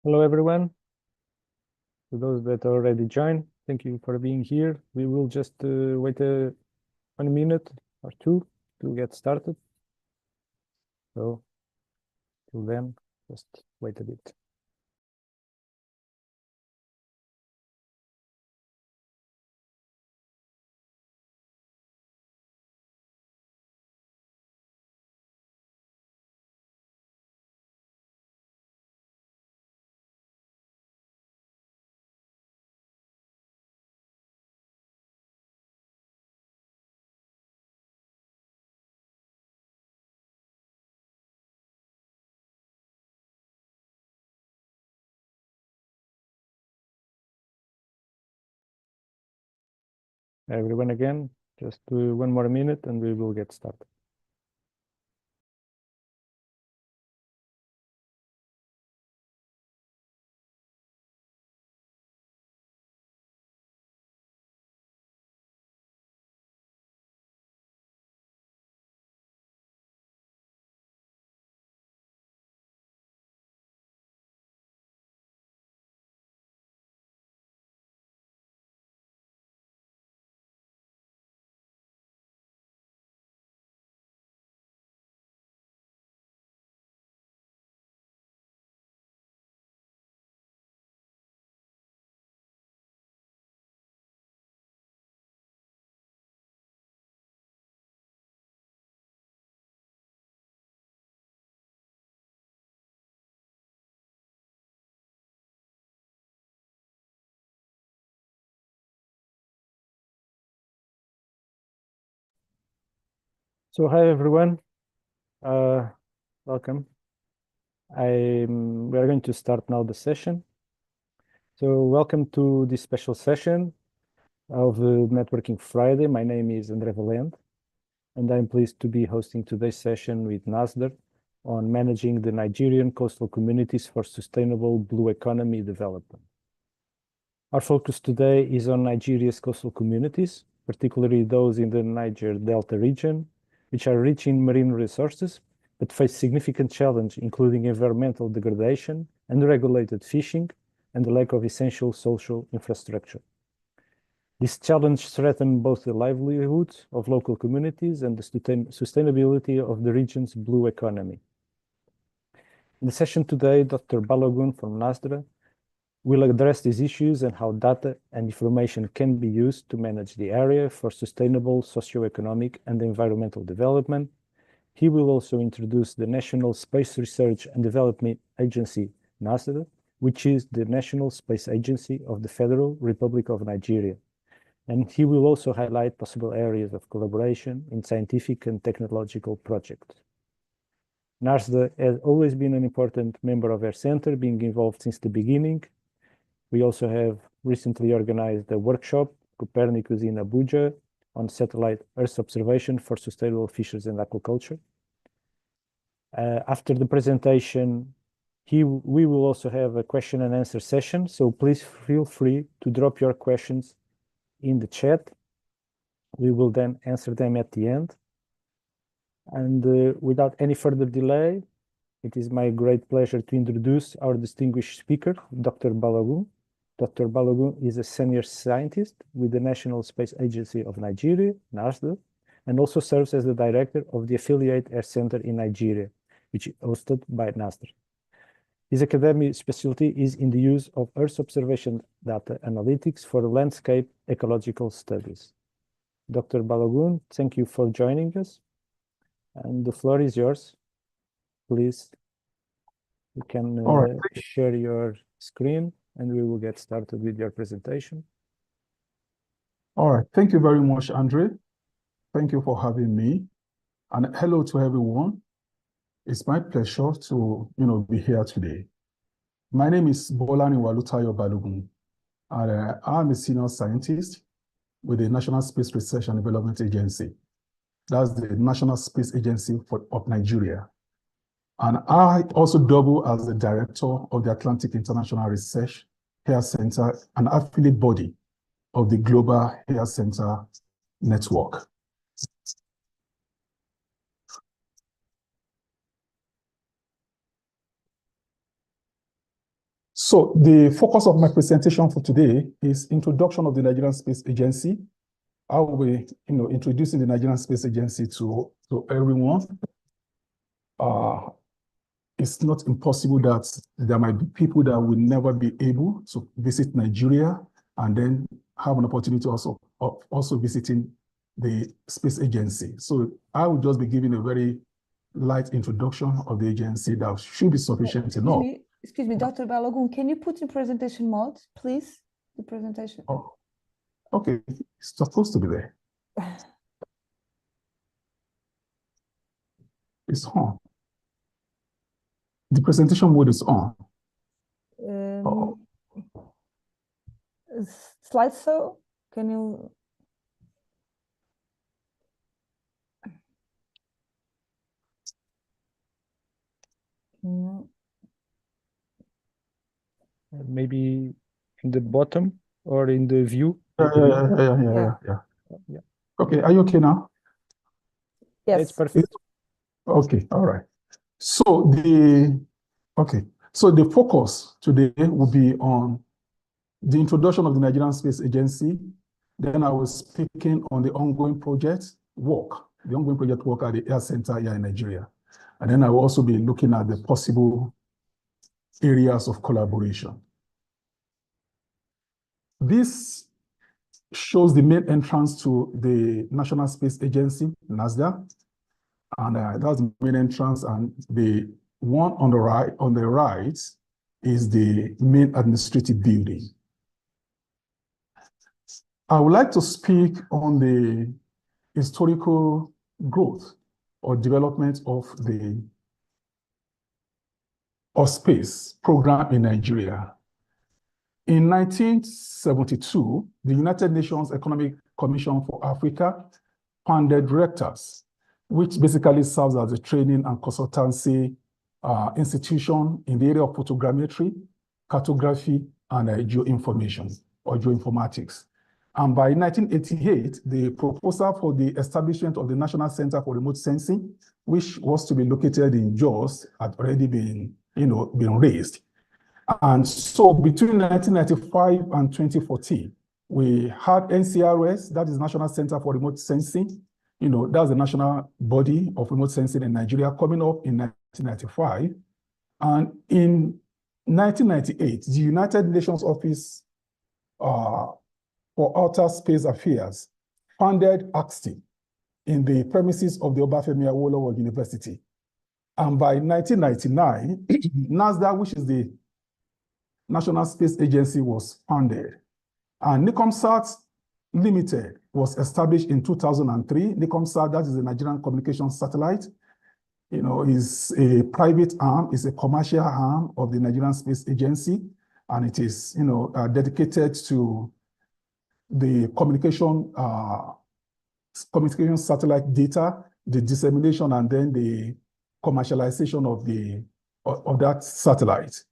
Hello, everyone. To those that already joined, thank you for being here. We will just wait 1 minute or two to get started. So, till then, just wait a bit. Everyone again, just 1 more minute and we will get started. So, hi everyone, welcome. We are going to start now the session. So, welcome to this special session of Networking Friday. My name is André Valente, and I'm pleased to be hosting today's session with NASRDA on managing the Nigerian coastal communities for sustainable blue economy development. Our focus today is on Nigeria's coastal communities, particularly those in the Niger Delta region, which are rich in marine resources, but face significant challenge, including environmental degradation, unregulated fishing, and the lack of essential social infrastructure. This challenge threatens both the livelihoods of local communities and the sustainability of the region's blue economy. In the session today, Dr. Balogun from NASRDA will address these issues and how data and information can be used to manage the area for sustainable socioeconomic and environmental development. He will also introduce the National Space Research and Development Agency, NASRDA, which is the National Space Agency of the Federal Republic of Nigeria. And he will also highlight possible areas of collaboration in scientific and technological projects. NASRDA has always been an important member of our center, being involved since the beginning. We also have recently organized a workshop, Copernicus in Abuja, on satellite Earth observation for sustainable fisheries and aquaculture. After the presentation, we will also have a question and answer session, so please feel free to drop your questions in the chat. We will then answer them at the end. And without any further delay, it is my great pleasure to introduce our distinguished speaker, Dr. Balogun. Dr. Balogun is a senior scientist with the National Space Agency of Nigeria, NASRDA, and also serves as the director of the Affiliate Air Center in Nigeria, which is hosted by NASRDA. His academic specialty is in the use of Earth observation data analytics for landscape ecological studies. Dr. Balogun, thank you for joining us, and the floor is yours. Please, you can share your screen and we will get started with your presentation. All right, thank you very much, Andre. Thank you for having me. And hello to everyone. It's my pleasure to be here today. My name is Bolarinwa Balogun, and I'm a senior scientist with the National Space Research and Development Agency. That's the National Space Agency of Nigeria. And I also double as the director of the Atlantic International Research Air Center, an affiliate body of the Global Air Center Network. So the focus of my presentation for today is introduction of the Nigerian Space Agency. I will be, introducing the Nigerian Space Agency to everyone. It's not impossible that there might be people that will never be able to visit Nigeria and then have an opportunity also visiting the space agency. So I will just be giving a very light introduction of the agency that should be sufficient enough. Excuse me, Dr. Balogun, can you put in presentation mode, please? The presentation. Oh, okay, it's supposed to be there. It's on. The presentation mode is on. Slideshow, can you? Maybe in the bottom or in the view. Yeah. Okay, are you okay now? Yes. It's perfect. Okay, all right. So the focus today will be on the introduction of the Nigerian Space Agency. Then I was speaking on the ongoing project work at the Air Center here in Nigeria. And then I will also be looking at the possible areas of collaboration. This shows the main entrance to the National Space Agency, NASRDA. And that's the main entrance, and the one on the right is the main administrative building. I would like to speak on the historical growth or development of the space program in Nigeria. In 1972, the United Nations Economic Commission for Africa founded directors, which basically serves as a training and consultancy institution in the area of photogrammetry, cartography, and geoinformation or geoinformatics. And by 1988, the proposal for the establishment of the National Center for Remote Sensing, which was to be located in Jos, had already been raised. And so between 1995 and 2014, we had NCRS, that is National Center for Remote Sensing. That's the national body of remote sensing in Nigeria, coming up in 1995. And in 1998, the United Nations Office for Outer Space Affairs founded AXTI in the premises of the Obafemi Awolowo University. And by 1999, NASRDA, which is the National Space Agency, was founded. And NICOMSAT Limited was established in 2003. NICOMSAT, that is the Nigerian Communications Satellite, is a private arm, is a commercial arm of the Nigerian Space Agency, and it is, dedicated to the communication satellite data, the dissemination, and then the commercialization of that satellite.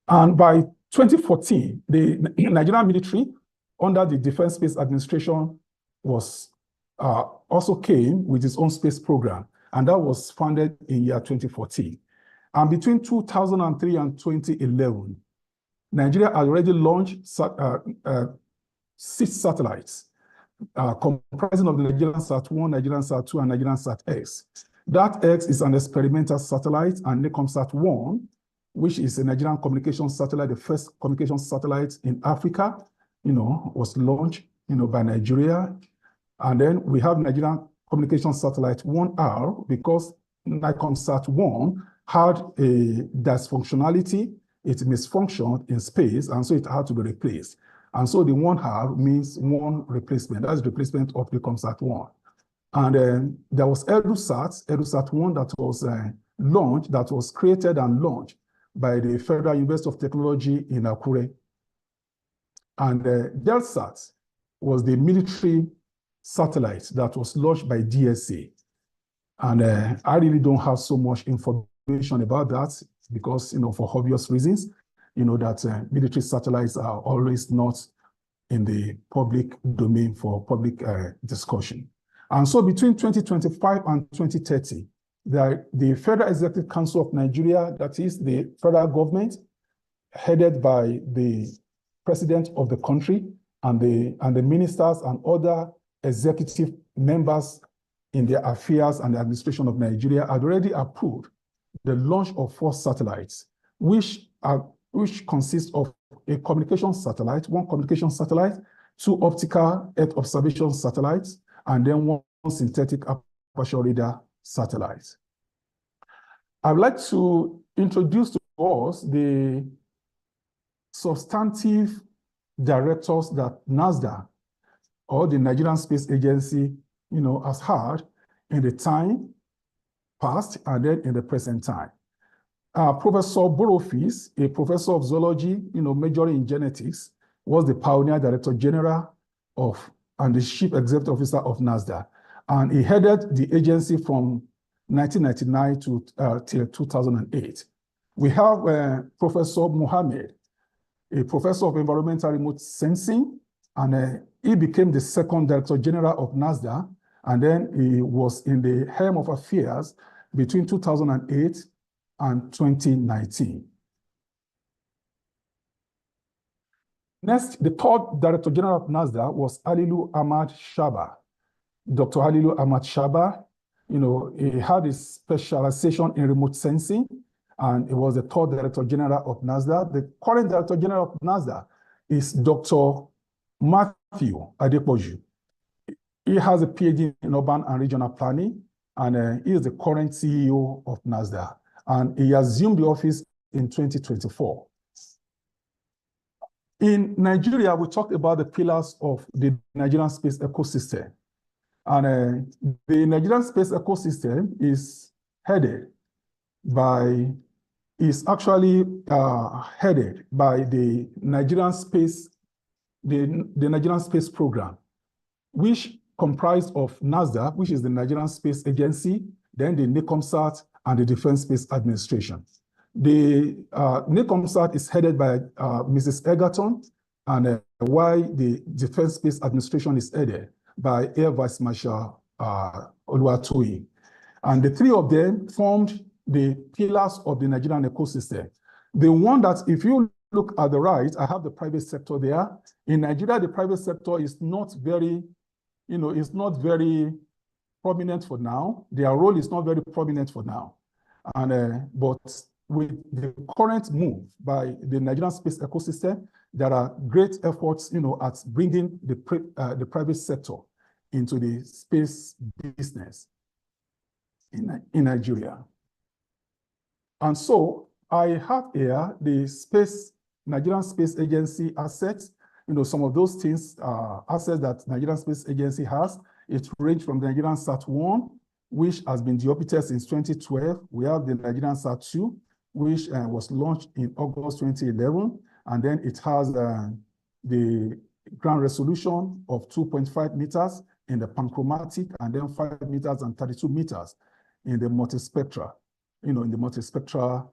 And by 2014, the Nigerian military, under the Defense Space Administration, was also came with its own space program, and that was funded in year 2014. And between 2003 and 2011, Nigeria had already launched 6 satellites, comprising of the Nigerian Sat-1, Nigerian Sat-2, and Nigerian Sat-X. That X is an experimental satellite, and NICOMSAT-1, which is a Nigerian communication satellite, the first communication satellite in Africa, was launched, by Nigeria. And then we have Nigerian communication satellite 1R, because NICOMSAT-1 had a dysfunctionality, it misfunctioned in space, and so it had to be replaced. And so the 1R means one replacement. That's the replacement of NICOMSAT-1. And there was EduSat-1 that was launched, that was created and launched by the Federal University of Technology in Akure. And DelSat was the military satellite that was launched by DSA. And I really don't have so much information about that because, for obvious reasons, that military satellites are always not in the public domain for public discussion. And so between 2025 and 2030, the Federal Executive Council of Nigeria, that is the federal government, headed by the president of the country and the ministers and other executive members in the affairs and the administration of Nigeria, had already approved the launch of 4 satellites, which consists of a communication satellite, 1 communication satellite, 2 optical Earth observation satellites, and then 1 synthetic aperture radar satellite. I'd like to introduce to us the substantive directors that NASRDA, or the Nigerian Space Agency, has had in the time past and then in the present time. Professor Borofis, a professor of zoology, majoring in genetics, was the pioneer director general and the chief executive officer of NASRDA. And he headed the agency from 1999 till 2008. We have Professor Mohammed, a professor of environmental remote sensing, and he became the 2nd director general of NASRDA, and then he was in the helm of affairs between 2008 and 2019. Next, the 3rd Director General of NASRDA was Halilu Ahmad Shaba. Dr. Halilu Ahmad Shaba, he had his specialization in remote sensing, and he was the 3rd Director General of NASRDA. The current Director General of NASRDA is Dr. Matthew Adepoju. He has a PhD in urban and regional planning, and he is the current CEO of NASRDA, and he assumed the office in 2024. In Nigeria, we talked about the pillars of the Nigerian space ecosystem. And the Nigerian space ecosystem is actually headed by the Nigerian space program, which comprised of NASRDA, which is the Nigerian Space Agency, then the NICOMSAT and the Defense Space Administration. The NICOMSAT is headed by Mrs. Egerton, and while the Defense Space Administration is headed by Air Vice Marshal Oluwatoyin. And the 3 of them formed the pillars of the Nigerian ecosystem. The one that, if you look at the right, I have the private sector there. In Nigeria, the private sector is not very, is not very prominent for now. Their role is not very prominent for now. And but with the current move by the Nigerian space ecosystem, there are great efforts, at bringing the private sector into the space business in Nigeria. And so I have here the Nigerian Space Agency assets. Some of those things, assets that Nigerian Space Agency has, it range from the Nigerian Sat-1, which has been deorbited since 2012. We have the Nigerian Sat-2, which was launched in August 2011. And then it has the ground resolution of 2.5 meters in the panchromatic, and then 5 meters and 32 meters in the multispectra, in the multispectra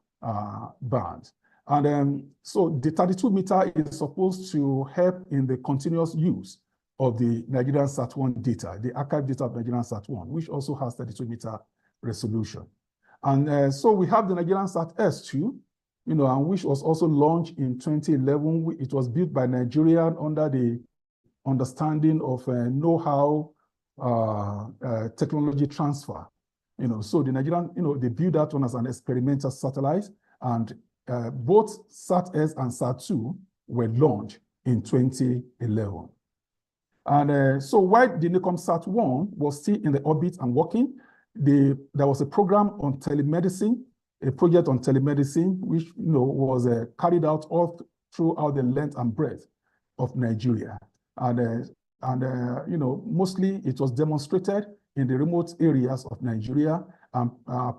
band. And so the 32 meter is supposed to help in the continuous use of the Nigerian Sat-1 data, the archive data of Nigerian Sat-1, which also has 32 meter resolution. And so we have the Nigerian Sat-S2, and which was also launched in 2011. It was built by Nigerian under the understanding of know-how technology transfer. So the Nigerian, they built that one as an experimental satellite, and both Sat-S and Sat-2 were launched in 2011. And so while the NICOMSAT-1 was still in the orbit and working, there was a program on telemedicine, a project on telemedicine, which was carried out all throughout the length and breadth of Nigeria. And mostly it was demonstrated in the remote areas of Nigeria, and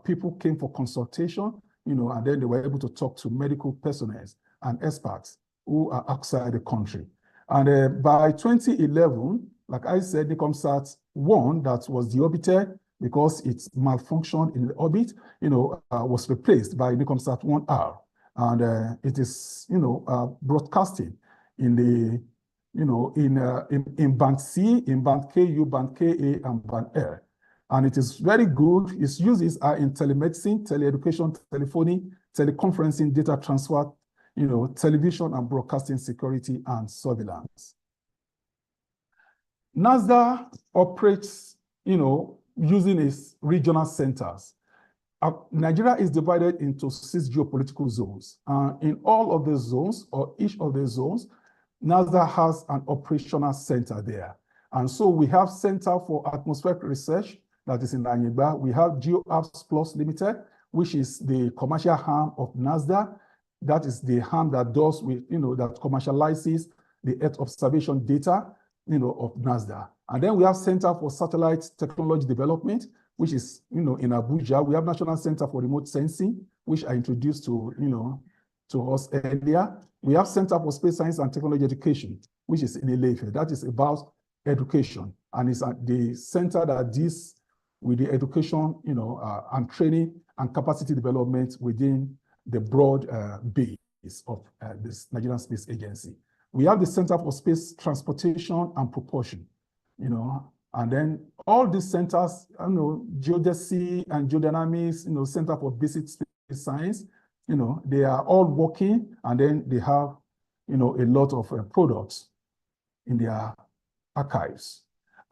people came for consultation, and then they were able to talk to medical personnel and experts who are outside the country. And by 2011, like I said, NICOMSAT-1 that was deorbited because it malfunctioned in the orbit, was replaced by NICOMSAT-1R, and it is, broadcasting in the, in band C, in band KU, band KA, and band L. And it is very good. Its uses are in telemedicine, teleeducation, telephony, teleconferencing, data transfer, television and broadcasting security and surveillance. NASRDA operates, using its regional centers. Nigeria is divided into 6 geopolitical zones. In all of the zones, or each of the zones, NASRDA has an operational center there. And so we have Center for Atmospheric Research, that is in Anyigba. We have GeoApps Plus Limited, which is the commercial arm of NASRDA. That is the arm that does with, that commercializes the Earth observation data, of NASRDA. And then we have Center for Satellite Technology Development, which is, in Abuja. We have National Center for Remote Sensing, which I introduced to, to us earlier. We have Center for Space Science and Technology Education, which is in Ile-Ife. That is about education, and it's the center that deals with the education, and training and capacity development within the broad base of this Nigerian Space Agency. We have the Center for Space Transportation and Propulsion, and then all these centers, geodesy and geodynamics, Center for Basic Space Science, they are all working, and then they have, a lot of products in their archives.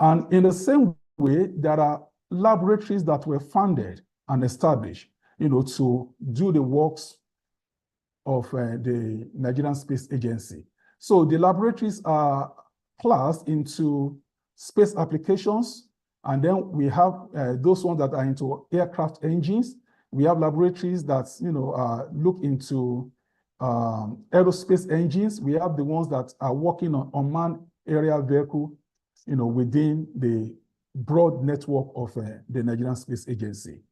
And in the same way, there are laboratories that were funded and established, to do the works of the Nigerian Space Agency. So the laboratories are classed into space applications, and then we have those ones that are into aircraft engines. We have laboratories that look into aerospace engines. We have the ones that are working on unmanned aerial vehicle, within the broad network of the Nigerian Space Agency.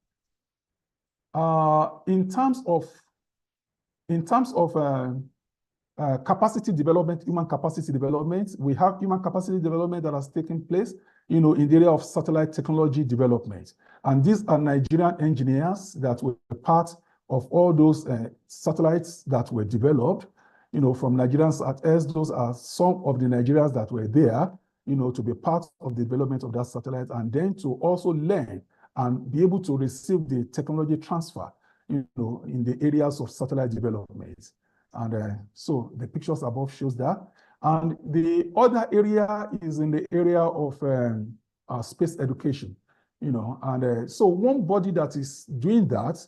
In terms of capacity development, human capacity development, we have human capacity development that has taken place, in the area of satellite technology development. And these are Nigerian engineers that were part of all those satellites that were developed, from Nigerians at ES. Those are some of the Nigerians that were there, to be part of the development of that satellite, and then to also learn and be able to receive the technology transfer, in the areas of satellite development. And so the pictures above shows that. And the other area is in the area of space education, and so one body that is doing that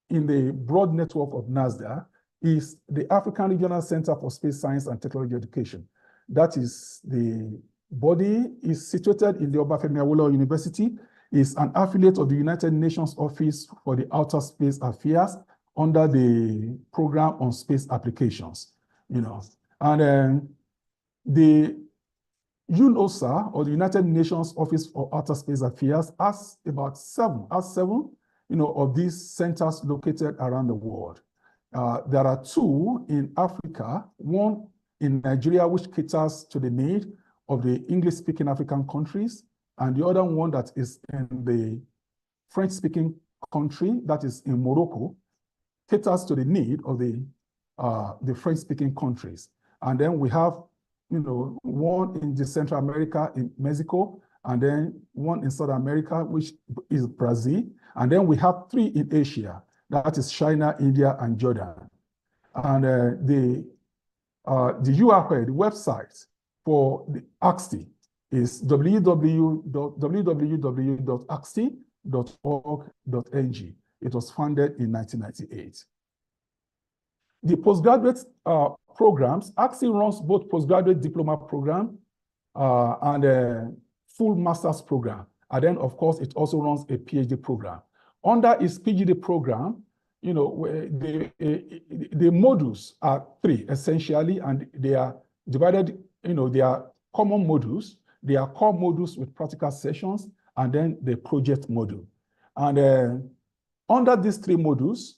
in the broad network of NASRDA is the African Regional Center for Space Science and Technology Education. That is the body is situated in the Obafemi Awolowo University, is an affiliate of the United Nations Office for the Outer Space Affairs under the Program on Space Applications, and the UNOSA, or the United Nations Office for Outer Space Affairs, has about seven, of these centers located around the world. There are 2 in Africa, one in Nigeria, which caters to the need of the English-speaking African countries, and the other one that is in the French-speaking country, that is in Morocco, caters to the need of the French-speaking countries. And then we have, one in the Central America in Mexico, and then one in South America, which is Brazil. And then we have 3 in Asia, that is China, India, and Jordan. And the URL, the website for the AXTI is www.axti.org.ng. It was founded in 1998. The postgraduate programs, AXTI runs both postgraduate diploma program and a full master's program. And then, of course, it also runs a PhD program. Under its PhD program, the modules are 3 essentially, and they are divided, they are common modules, they are core modules with practical sessions, and then the project module. And under these 3 modules,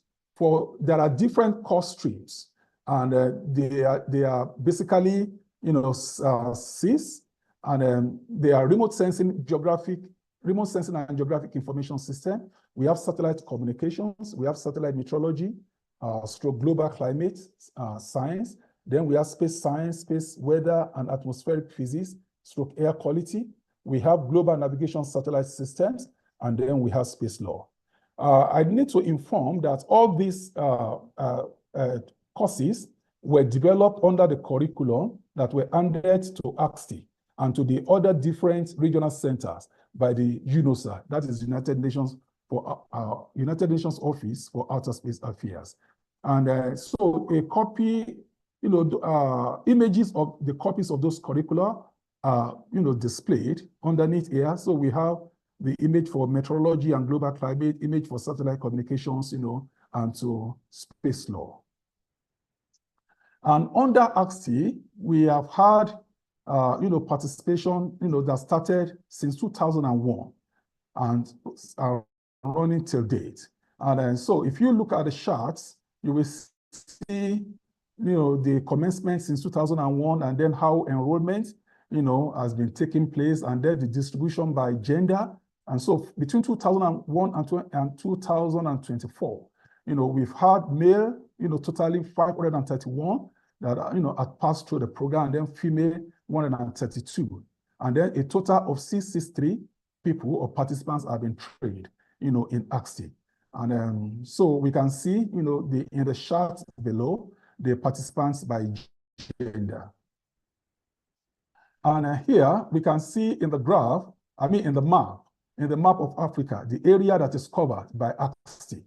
there are different course streams, and they are basically, CIS, and they are remote sensing and geographic information system. We have satellite communications, we have satellite meteorology, stroke global climate science. Then we have space science, space weather and atmospheric physics, stroke air quality. We have global navigation satellite systems, and then we have space law. I need to inform that all these courses were developed under the curriculum that were handed to AXTI and to the other different regional centers by the UNOSA, that is United Nations Office for Outer Space Affairs. And so a copy, images of the copies of those curricula are, displayed underneath here. So we have the image for meteorology and global climate, image for satellite communications, and to space law. And under AXTI, we have had, participation, that started since 2001 and running till date. And so if you look at the charts, you will see, the commencement since 2001 and then how enrollment, has been taking place, and then the distribution by gender. And so between 2001 and 2024, we've had male, totally 531 that, had passed through the program, and then female 132. And then a total of 663 people or participants have been trained, in AXTI. And so we can see, in the chart below, the participants by gender. And here we can see in the graph, in the map of Africa, the area that is covered by AXTI.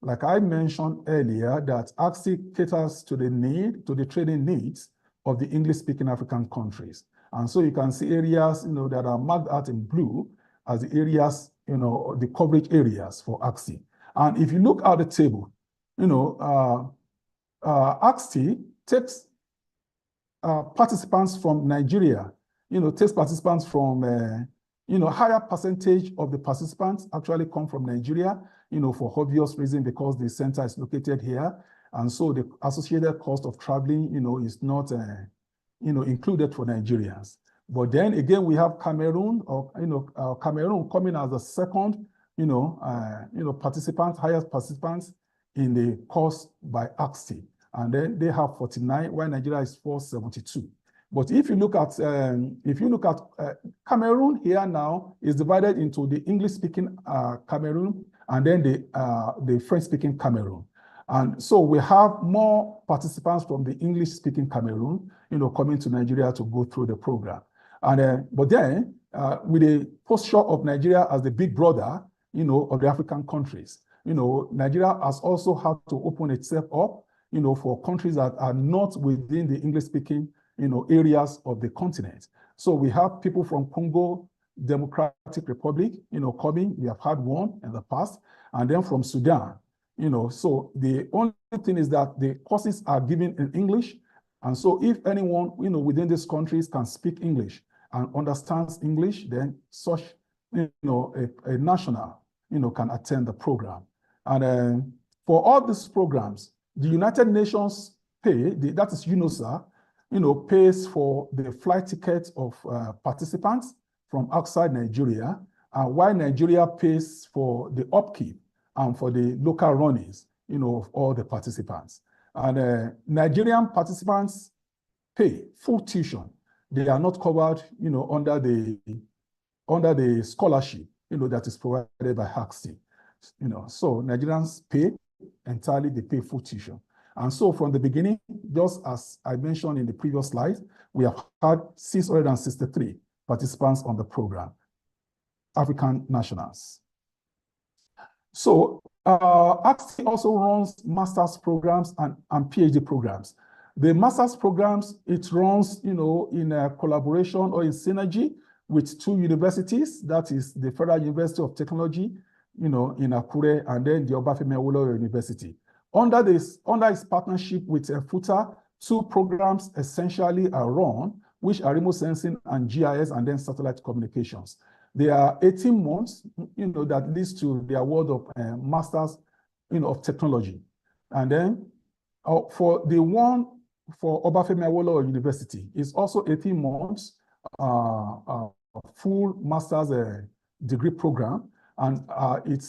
Like I mentioned earlier, that AXTI caters to the training needs of the English-speaking African countries. And so you can see areas, that are marked out in blue as the areas, the coverage areas for AXTI. And if you look at the table, AXTI takes participants from Nigeria, takes participants from, higher percentage of the participants actually come from Nigeria, for obvious reason, because the center is located here. And so the associated cost of traveling, is not, included for Nigerians. But then again, we have Cameroon, Cameroon coming as the second, highest participants in the course by AXTI. And then they have 49, while Nigeria is 472. But if you look at Cameroon here now is divided into the English-speaking Cameroon and then the French-speaking Cameroon. And so we have more participants from the English-speaking Cameroon, coming to Nigeria to go through the program. And but then with the posture of Nigeria as the big brother, of the African countries, Nigeria has also had to open itself up, for countries that are not within the English-speaking, areas of the continent. So we have people from Congo Democratic Republic, coming. We have had one in the past, and then from Sudan, So the only thing is that the courses are given in English, and so if anyone, within these countries can speak English and understands English, then such, a national, can attend the program. And for all these programs, the United Nations that is UNOSA, pays for the flight tickets of participants from outside Nigeria, and while Nigeria pays for the upkeep and for the local runnings, of all the participants. And Nigerian participants pay full tuition. They are not covered, under the scholarship, that is provided by AXTI. So Nigerians pay entirely, they pay full tuition. And so from the beginning, just as I mentioned in the previous slide, we have had 663 participants on the program, African nationals. So AXTI also runs master's programs and PhD programs. The master's programs, it runs, in a collaboration or in synergy with two universities, that is the Federal University of Technology, in Akure, and then the Obafemi Awolowo University. Under its partnership with FUTA, two programs essentially are run, which are remote sensing and GIS, and then satellite communications. There are 18 months, that leads to the award of Masters, of Technology. And then for the one for Obafemi Awolowo University is also 18 months, full master's degree program. And it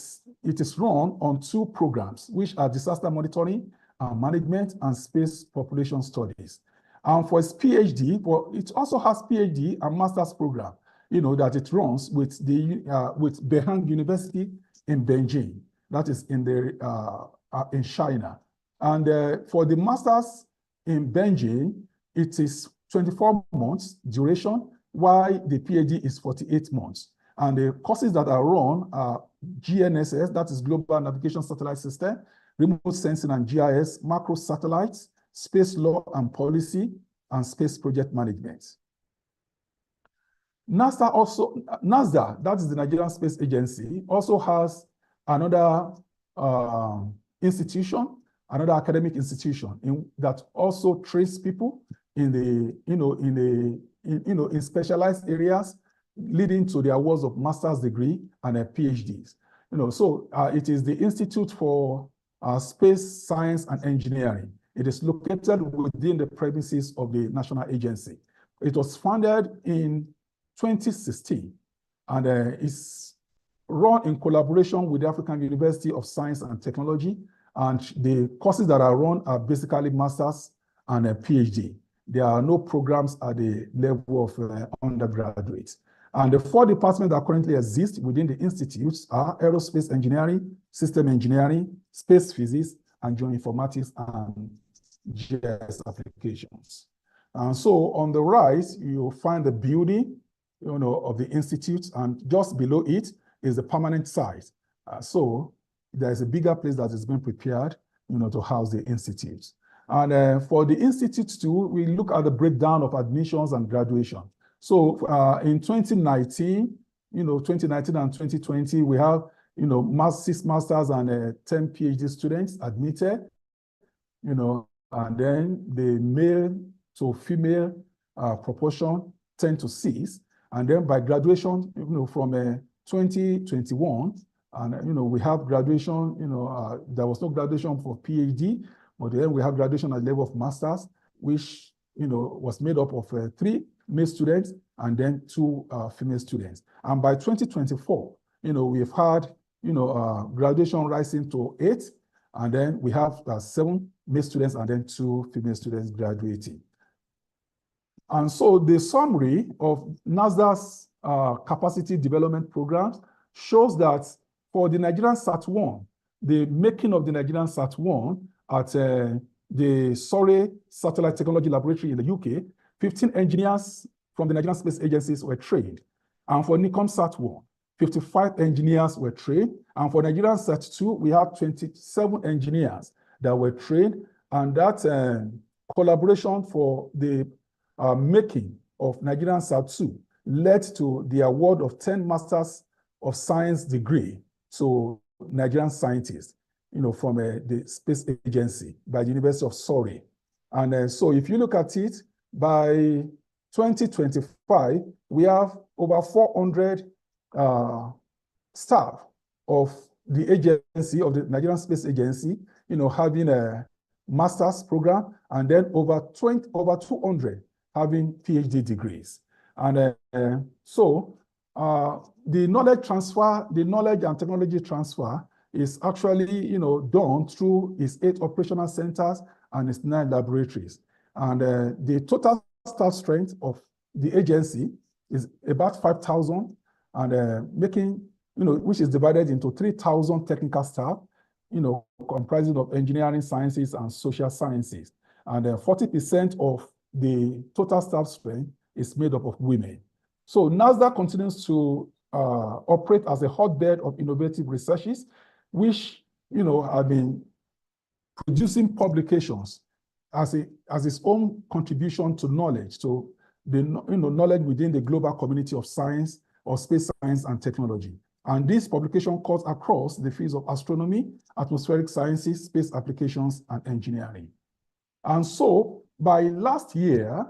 is run on two programs, which are disaster monitoring and management and space population studies. And for its PhD, it also has PhD and master's program, that it runs with Beihang University in Beijing, that is in China. And for the master's in Beijing, it is 24 months duration, while the PhD is 48 months. And the courses that are run are GNSS, that is Global Navigation Satellite System, Remote Sensing and GIS, Macro Satellites, Space Law and Policy, and Space Project Management. NASRDA, that is the Nigerian Space Agency, also has another institution, another academic institution that also trains people in the in specialized areas, leading to the awards of master's degree and PhDs. So it is the Institute for Space Science and Engineering. It is located within the premises of the national agency. It was founded in 2016, and it's run in collaboration with the African University of Science and Technology, and the courses that are run are basically master's and a PhD. There are no programs at the level of undergraduates. And the 4 departments that currently exist within the institutes are aerospace engineering, system engineering, space physics, and geoinformatics and GIS applications. And so on the right, you'll find the building of the institute, and just below it is the permanent site. So there's a bigger place that is being prepared to house the institute. And for the institute too, we look at the breakdown of admissions and graduation. So in 2019, 2019 and 2020, we have 6 masters and 10 PhD students admitted, and then the male to female proportion 10 to 6. And then by graduation, from 2021, and we have graduation, there was no graduation for PhD, but then we have graduation at the level of masters, which was made up of 3 male students and then 2 female students. And by 2024, we've had graduation rising to 8, and then we have 7 male students and then 2 female students graduating. And so the summary of NASDA's capacity development programs shows that for the Nigerian Sat-1, the making of the Nigerian Sat-1 at the Surrey Satellite Technology Laboratory in the UK, 15 engineers from the Nigerian Space Agencies were trained. And for Nikon Sat-1, 55 engineers were trained. And for Nigerian Sat-2, we have 27 engineers that were trained. And that collaboration for the making of Nigerian Sat-2 led to the award of 10 Masters of Science degree to Nigerian scientists, from the Space Agency by the University of Surrey. And so if you look at it, by 2025, we have over 400 staff of the agency, of the Nigerian Space Agency, having a master's program, and then over 200 having PhD degrees. And so the knowledge transfer, the knowledge and technology transfer is actually, done through its 8 operational centers and its 9 laboratories. And the total staff strength of the agency is about 5,000, and making, which is divided into 3,000 technical staff, comprising of engineering sciences and social sciences. And 40% of the total staff strength is made up of women. So NASDA continues to operate as a hotbed of innovative researches, which have been producing publications as its own contribution to knowledge, to the knowledge within the global community of science or space science and technology. And this publication cuts across the fields of astronomy, atmospheric sciences, space applications, and engineering. And so by last year,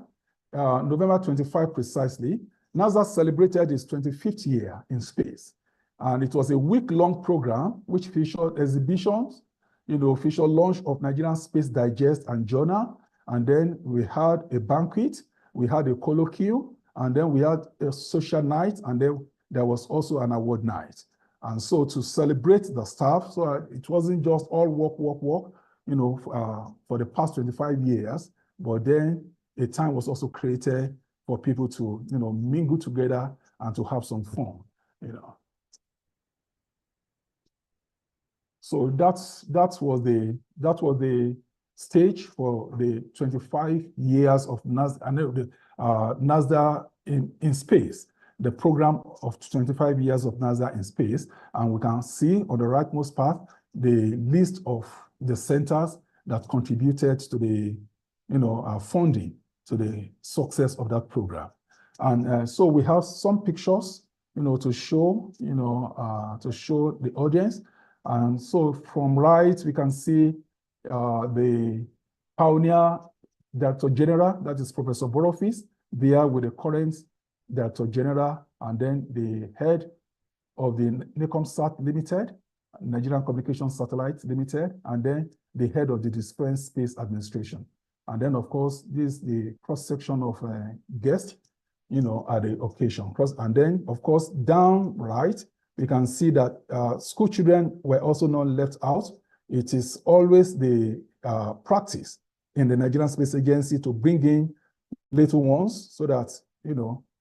November 25 precisely, NASA celebrated its 25th year in space. And it was a week-long program which featured exhibitions, official launch of Nigerian Space Digest and Journal. And then we had a banquet, we had a colloquium, and then we had a social night, and then there was also an award night. And so to celebrate the staff, so it wasn't just all work, for the past 25 years, but then a time was also created for people to, mingle together and to have some fun, So that was the stage for the 25 years of NASRDA in space, the program of 25 years of NASRDA in space. And we can see on the rightmost part, the list of the centers that contributed to the funding to the success of that program. And so we have some pictures to show the audience. And so from right, we can see the pioneer Director General, that is Professor Borofis, there with the current Director General, and then the head of the NECOMSAT Limited, Nigerian Communications Satellite Limited, and then the head of the Defense Space Administration. And then, of course, this is the cross-section of guests, at the occasion. And then, of course, down right, we can see that school children were also not left out. It is always the practice in the Nigerian Space Agency to bring in little ones so that,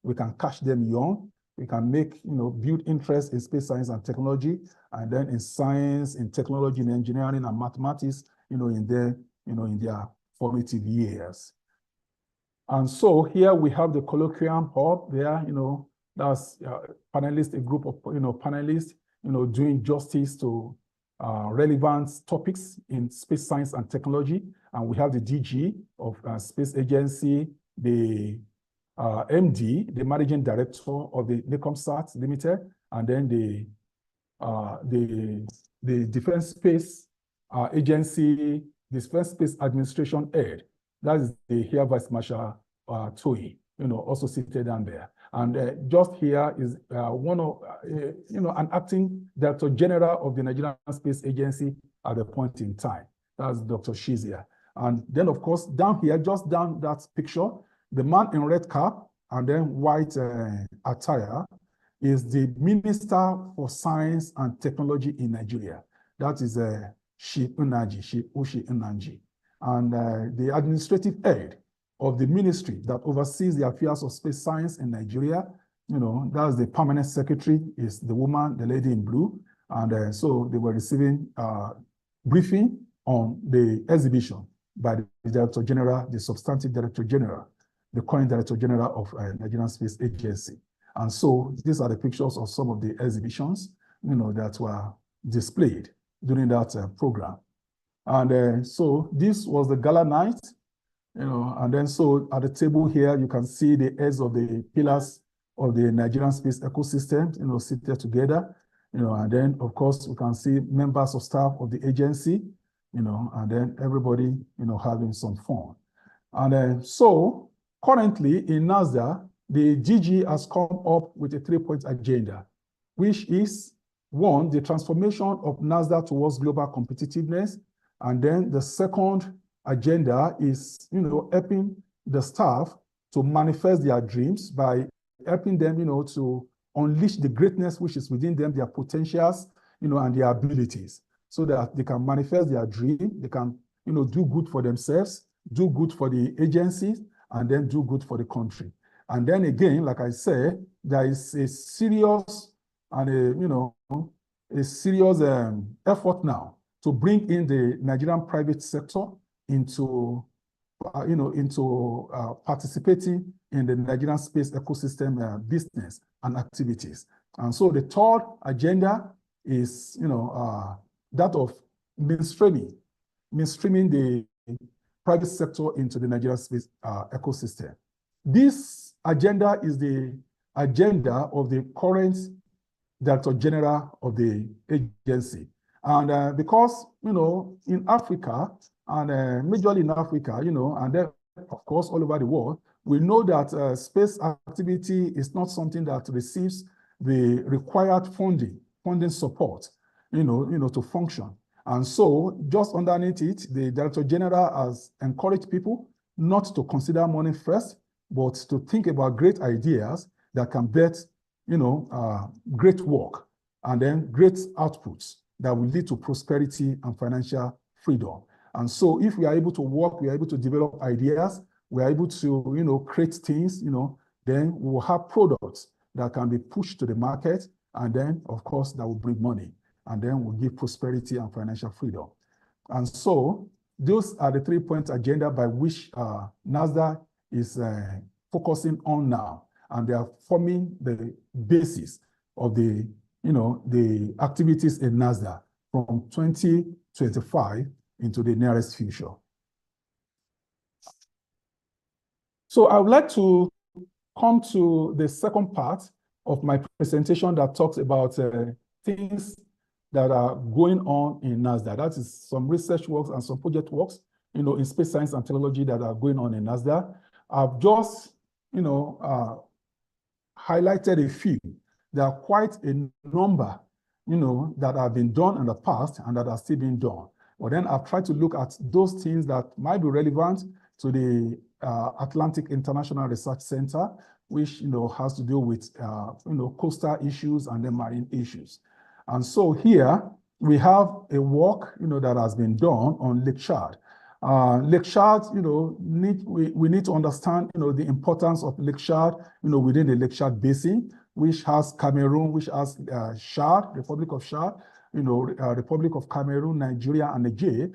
we can catch them young. We can make, build interest in space science and technology, and then in science, in technology, in engineering and mathematics, in their formative years. And so here we have the colloquium hub there, that's panelists, a group of, panelists, doing justice to relevant topics in space science and technology. And we have the DG of Space Agency, the MD, the Managing Director of the NECOMSAT Limited, and then the Defense Space Agency, Defense Space Administration Head. That is the here Vice Marshal Toyi, also seated down there. And just here is one of, an acting Director General of the Nigerian Space Agency at the point in time. That's Dr. Shizia. And then, of course, down here, just down that picture, the man in red cap and then white attire is the Minister for Science and Technology in Nigeria. That is Shi Ushi Unanji. And the administrative head of the ministry that oversees the affairs of space science in Nigeria, that's the permanent secretary, is the woman, the lady in blue. And so they were receiving briefing on the exhibition by the Director General, the substantive Director General, the current Director General of Nigerian Space Agency. And so these are the pictures of some of the exhibitions, that were displayed during that program. And so this was the gala night, and then so at the table here, you can see the heads of the pillars of the Nigerian space ecosystem, seated together, and then of course, we can see members of staff of the agency, and then everybody, having some fun. And so currently in NASRDA, the DG has come up with a 3-point agenda, which is one, the transformation of NASRDA towards global competitiveness. And then the second agenda is, helping the staff to manifest their dreams by helping them, to unleash the greatness which is within them, their potentials, and their abilities, so that they can manifest their dream, they can, do good for themselves, do good for the agencies, and then do good for the country. And then again, like I said, there is a serious and a serious effort now to bring in the Nigerian private sector into participating in the Nigerian space ecosystem business and activities. And so the third agenda is, that of mainstreaming the private sector into the Nigerian space ecosystem. This agenda is the agenda of the current Director General of the agency. And because, in Africa, and majorly in Africa, and then, of course, all over the world, we know that space activity is not something that receives the required funding support, to function. And so just underneath it, the Director General has encouraged people not to consider money first, but to think about great ideas that can bet, great work and then great outputs that will lead to prosperity and financial freedom. And so if we are able to work, we are able to develop ideas, we are able to, create things, then we will have products that can be pushed to the market, and then, of course, that will bring money, and then will give prosperity and financial freedom. And so those are the 3-point agenda by which NASRDA is focusing on now, and they are forming the basis of the activities in NASRDA from 2025 into the nearest future. So I would like to come to the second part of my presentation that talks about things that are going on in NASRDA. That is some research works and some project works, in space science and technology that are going on in NASRDA. I've just, highlighted a few. There are quite a number, that have been done in the past and that are still being done. But then I've tried to look at those things that might be relevant to the Atlantic International Research Center, which has to do with coastal issues and then marine issues. And so here we have a work that has been done on Lake Chad. Lake Chad, we need to understand the importance of Lake Chad within the Lake Chad Basin, which has Cameroon, which has Chad, Republic of Chad, Republic of Cameroon, Nigeria, and Niger,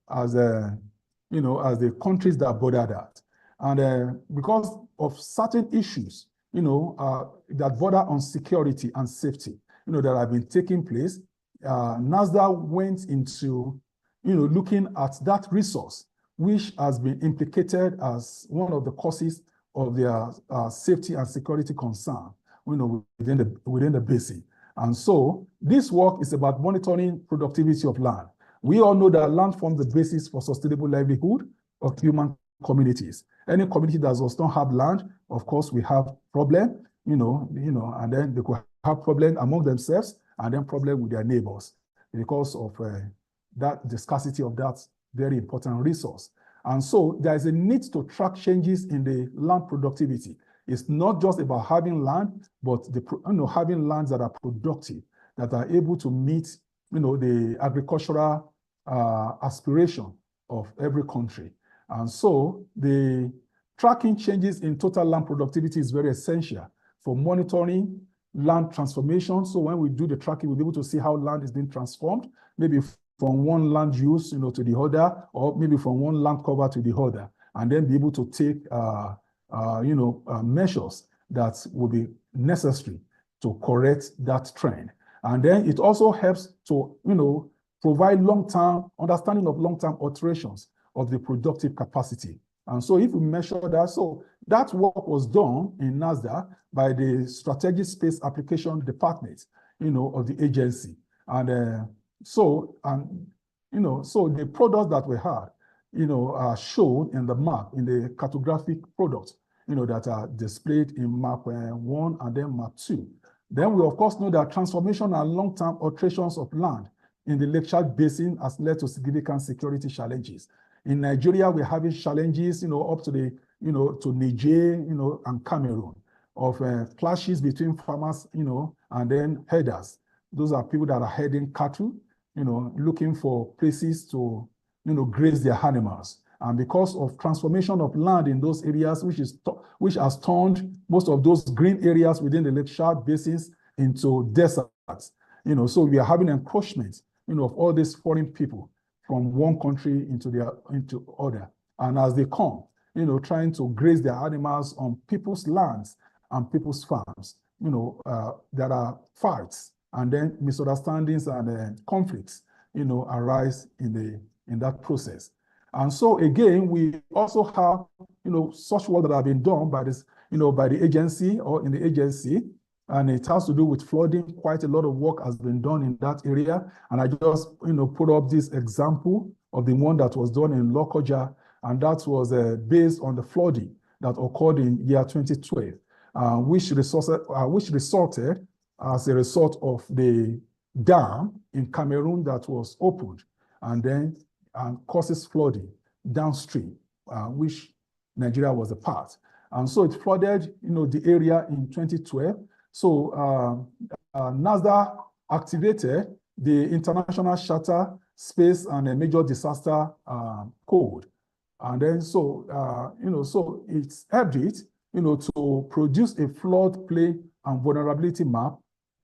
as the countries that border that. And because of certain issues, that border on security and safety, that have been taking place, NASRDA went into, looking at that resource, which has been implicated as one of the causes of their safety and security concern, within the basin. And so this work is about monitoring productivity of land. We all know that land forms the basis for sustainable livelihood of human communities. Any community that does not have land, of course, we have problem, and then they could have problem among themselves and then problem with their neighbors because of the scarcity of that very important resource. And so there is a need to track changes in the land productivity. It's not just about having land, but having lands that are productive, that are able to meet the agricultural aspiration of every country. And so the tracking changes in total land productivity is very essential for monitoring land transformation. So when we do the tracking, we'll be able to see how land is being transformed, maybe from one land use to the other, or maybe from one land cover to the other, and then be able to take measures that will be necessary to correct that trend. And then it also helps to provide long-term understanding of long-term alterations of the productive capacity. And so if we measure that, so that work was done in NASRDA by the Strategic Space Application Department, of the agency. And so the products that we had, are shown in the map, in the cartographic products, that are displayed in map 1 and then map 2. Then we of course know that transformation and long-term alterations of land in the Lake Chad Basin has led to significant security challenges. In Nigeria, we're having challenges, up to the, to Niger, and Cameroon, of clashes between farmers, and then herders. Those are people that are herding cattle, looking for places to, graze their animals. And because of transformation of land in those areas, which has turned most of those green areas within the Lake Chad basins into deserts, so we are having encroachment, of all these foreign people from one country into other. And as they come, trying to graze their animals on people's lands and people's farms, there are fights and then misunderstandings and conflicts, arise in that process. And so again, we also have, such work that have been done by this, by the agency or in the agency, and it has to do with flooding. Quite a lot of work has been done in that area. And I just, put up this example of the one that was done in Lokoja, and that was based on the flooding that occurred in year 2012, which resulted as a result of the dam in Cameroon that was opened and then causes flooding downstream, which Nigeria was a part. And so it flooded, the area in 2012. So NASRDA activated the International Charter Space and a Major Disaster Code. And then so it's helped it, to produce a floodplain and vulnerability map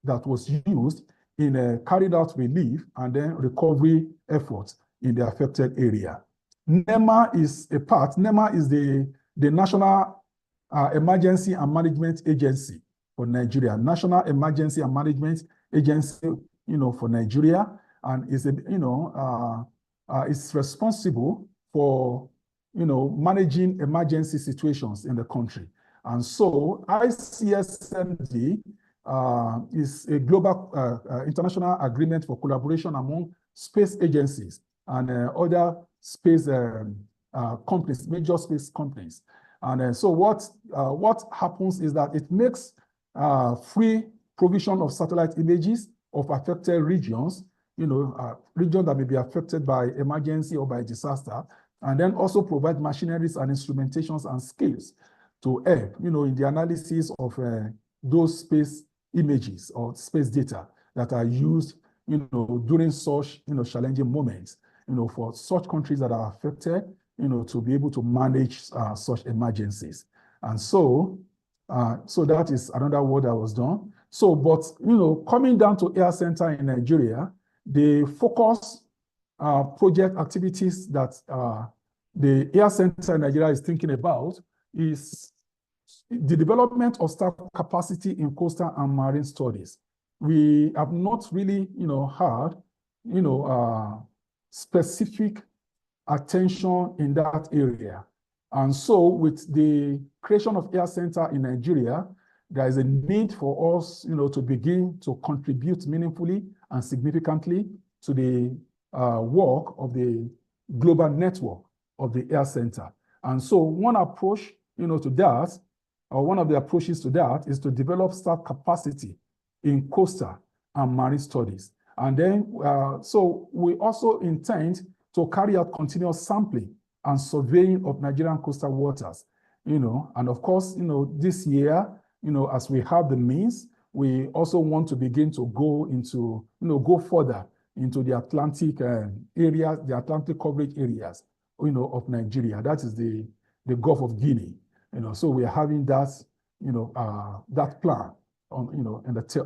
that was used in carried out relief and then recovery efforts in the affected area. NEMA is a part. NEMA is the National Emergency and Management Agency for Nigeria. National Emergency and Management Agency, for Nigeria, and is is responsible for managing emergency situations in the country. And so ICSMD is a global international agreement for collaboration among space agencies and other space companies, major space companies. And so what happens is that it makes free provision of satellite images of affected regions, regions that may be affected by emergency or by disaster, and then also provide machineries and instrumentations and skills to help, in the analysis of those space images or space data that are used, during such, challenging moments, for such countries that are affected, to be able to manage such emergencies. And so, so that is another work that was done. So, but, coming down to Air Center in Nigeria, the focus project activities that the Air Center in Nigeria is thinking about is the development of staff capacity in coastal and marine studies. We have not really, had, specific attention in that area. And so with the creation of Air Center in Nigeria, there is a need for us, to begin to contribute meaningfully and significantly to the work of the global network of the Air Center. And so one approach, to that, or one of the approaches to that, is to develop staff capacity in coastal and marine studies. And then, so we also intend to carry out continuous sampling and surveying of Nigerian coastal waters, and of course, this year, as we have the means, we also want to begin to go into, go further into the Atlantic area, the Atlantic coverage areas, of Nigeria. That is the Gulf of Guinea, so we are having that, that plan on,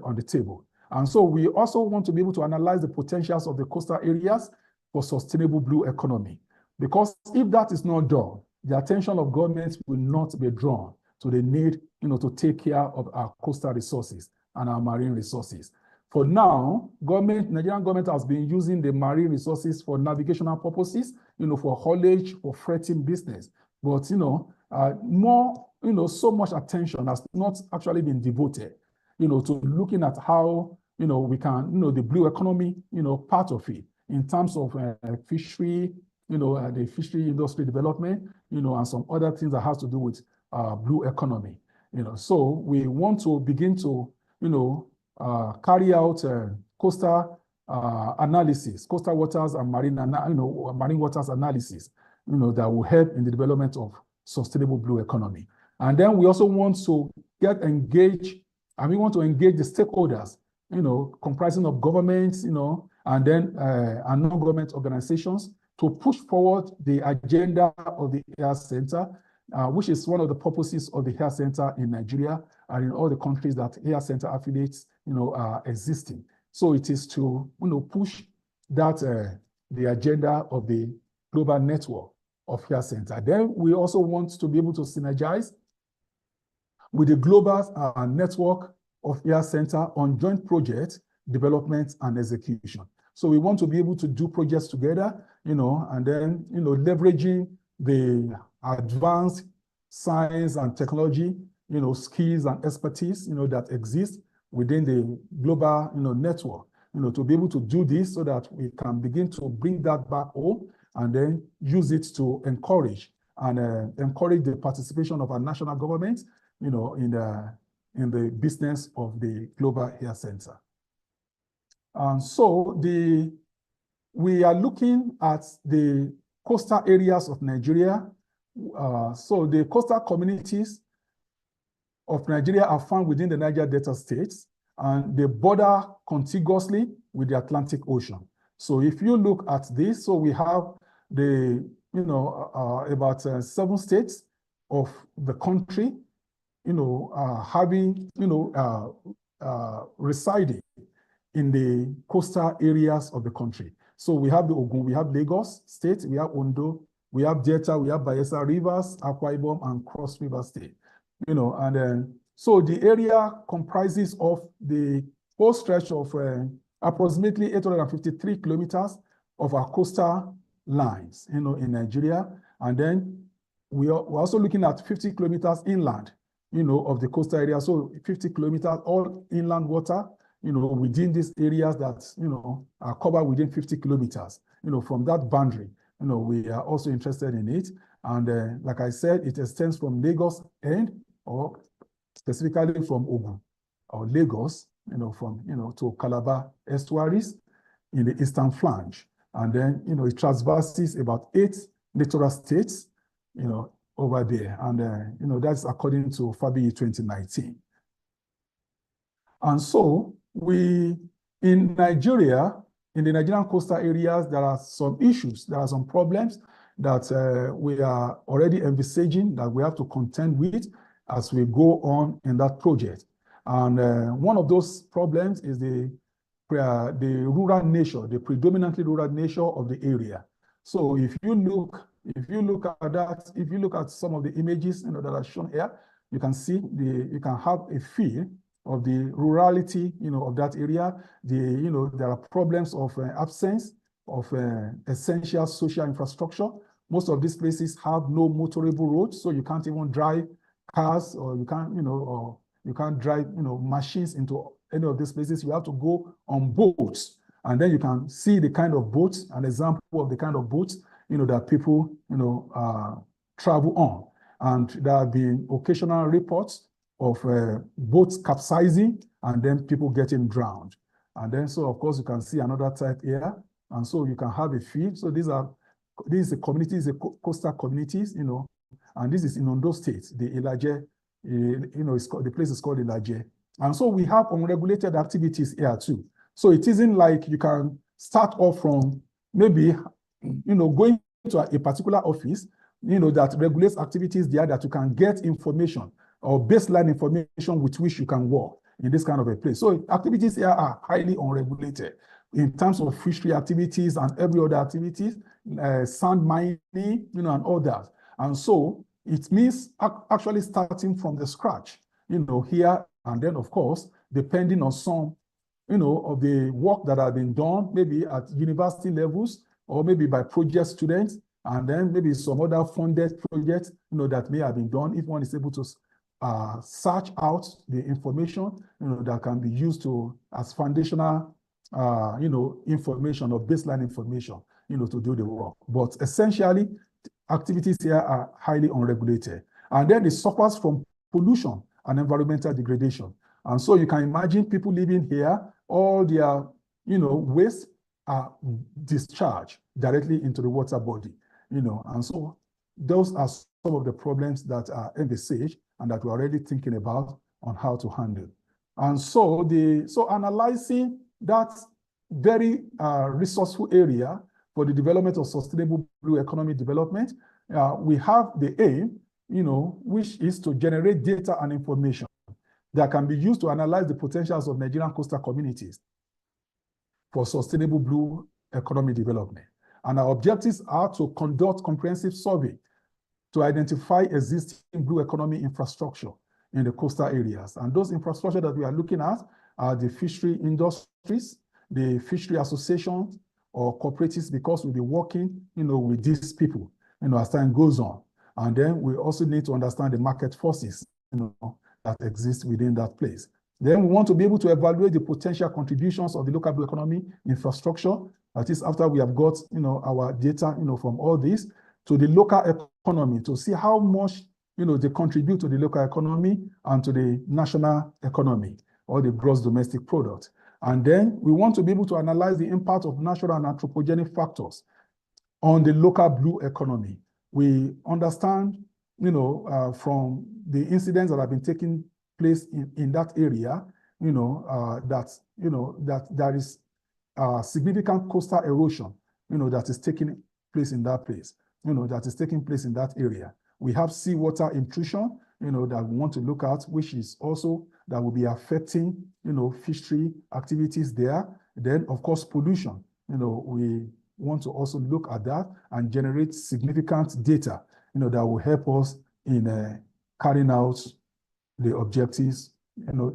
on the table. And so we also want to be able to analyze the potentials of the coastal areas for sustainable blue economy. Because if that is not done, the attention of governments will not be drawn to the need, to take care of our coastal resources and our marine resources. For now, Nigerian government has been using the marine resources for navigational purposes, for haulage, for freighting business. But, more, so much attention has not actually been devoted, to looking at how, we can, the blue economy, part of it in terms of fishery, the fishery industry development, and some other things that has to do with blue economy. So we want to begin to, carry out coastal analysis, coastal waters and marine, marine waters analysis, that will help in the development of sustainable blue economy. And then we also want to get engaged, and we want to engage the stakeholders, comprising of governments, and then and non-government organizations to push forward the agenda of the Air Center, which is one of the purposes of the Air Center in Nigeria and in all the countries that Air Center affiliates, are existing. So it is to, push that the agenda of the global network of Air Center. Then we also want to be able to synergize with the global network of Air Center on joint project development and execution. So we want to be able to do projects together, and then, leveraging the advanced science and technology, skills and expertise, that exist within the global, network, to be able to do this so that we can begin to bring that back home and then use it to encourage the participation of our national government, in the business of the Global Air Center. And so we are looking at the coastal areas of Nigeria. So the coastal communities of Nigeria are found within the Niger Delta states, and they border contiguously with the Atlantic Ocean. So if you look at this, so we have the, about 7 states of the country, having, residing in the coastal areas of the country. So we have the Ogun, we have Lagos State, we have Ondo, we have Delta, we have Bayelsa Rivers, Akwa Ibom, and Cross River State. And then so the area comprises of the whole stretch of approximately 853 kilometers of our coastal lines, in Nigeria. And then we're also looking at 50 kilometers inland, of the coastal area. So 50 kilometers, all inland water, within these areas that, are covered within 50 kilometers, from that boundary, we are also interested in it. And like I said, it extends from Lagos end, or specifically from Ogun or Lagos, to Calabar estuaries in the eastern flange. And then, it traverses about 8 littoral states, over there. And, that's according to FABI 2019. And so in Nigeria, in the Nigerian coastal areas, there are some issues, there are some problems that we are already envisaging that we have to contend with as we go on in that project. And one of those problems is the rural nature, the predominantly rural nature of the area. So if you look at that, if you look at some of the images that are shown here, you can see you can have a feel of the rurality of that area. There are problems of absence of essential social infrastructure. Most of these places have no motorable roads, so you can't even drive cars, or you can't, or you can't drive, machines into any of these places. You have to go on boats, and then you can see the kind of boats, an example of the kind of boats, that people, travel on. And there have been occasional reports of boats capsizing and then people getting drowned. And then, so of course, you can see another type here. And so you can have a field. So these are communities, the coastal communities, and this is in Ondo State, the Ilaje, the place is called Ilaje. And so we have unregulated activities here too. So it isn't like you can start off from maybe, going to a particular office, that regulates activities there, that you can get information or baseline information with which you can work in this kind of a place. So activities here are highly unregulated in terms of fishery activities and every other activities, sand mining, and all that. And so it means actually starting from the scratch, here. And then, of course, depending on some, of the work that have been done, maybe at university levels, or maybe by project students, and then maybe some other funded projects, that may have been done, if one is able to search out the information, that can be used as foundational, information or baseline information, to do the work. But essentially, activities here are highly unregulated. And then it suffers from pollution and environmental degradation. And so you can imagine people living here, all their, waste are discharged directly into the water body, and so those are some of the problems that are envisaged and that we're already thinking about on how to handle. And so analyzing that very resourceful area for the development of sustainable blue economy development, we have the aim, which is to generate data and information that can be used to analyze the potentials of Nigerian coastal communities for sustainable blue economy development. And our objectives are to conduct comprehensive survey to identify existing blue economy infrastructure in the coastal areas. And those infrastructure that we are looking at are the fishery industries, the fishery associations or cooperatives, because we'll be working, with these people, as time goes on. And then we also need to understand the market forces, that exist within that place. Then we want to be able to evaluate the potential contributions of the local blue economy infrastructure. That is, after we have got, our data, from all this, to the local economy, to see how much, they contribute to the local economy and to the national economy, or the gross domestic product. And then we want to be able to analyze the impact of natural and anthropogenic factors on the local blue economy. We understand, from the incidents that have been taking place in that area, that there is significant coastal erosion, that is taking place in that place, that is taking place in that area. We have seawater intrusion, that we want to look at, which is also that will be affecting, fishery activities there. Then, of course, pollution, we want to also look at that and generate significant data, that will help us in carrying out the objectives,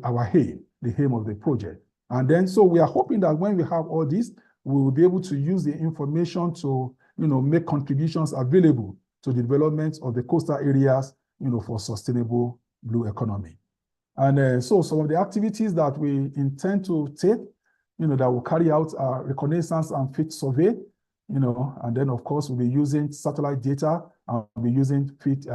our aim, the aim of the project. And then, so we are hoping that when we have all this, we will be able to use the information to, make contributions available to the development of the coastal areas, for sustainable blue economy. And so some of the activities that we intend to take, that will carry out our reconnaissance and field survey, and then of course we'll be using satellite data and we'll be using field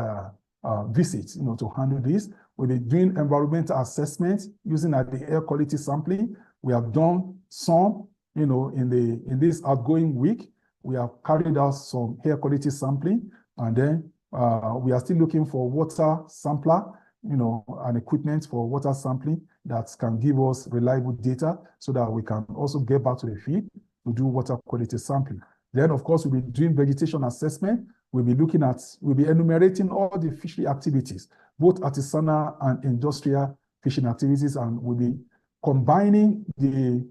visits, to handle this. We'll be doing environmental assessment using the air quality sampling. We have done some, in this outgoing week. We have carried out some air quality sampling, and then we are still looking for water sampler, and equipment for water sampling that can give us reliable data so that we can also get back to the field to do water quality sampling. Then, of course, we'll be doing vegetation assessment. We'll be enumerating all the fishery activities, both artisanal and industrial fishing activities, and we'll be combining the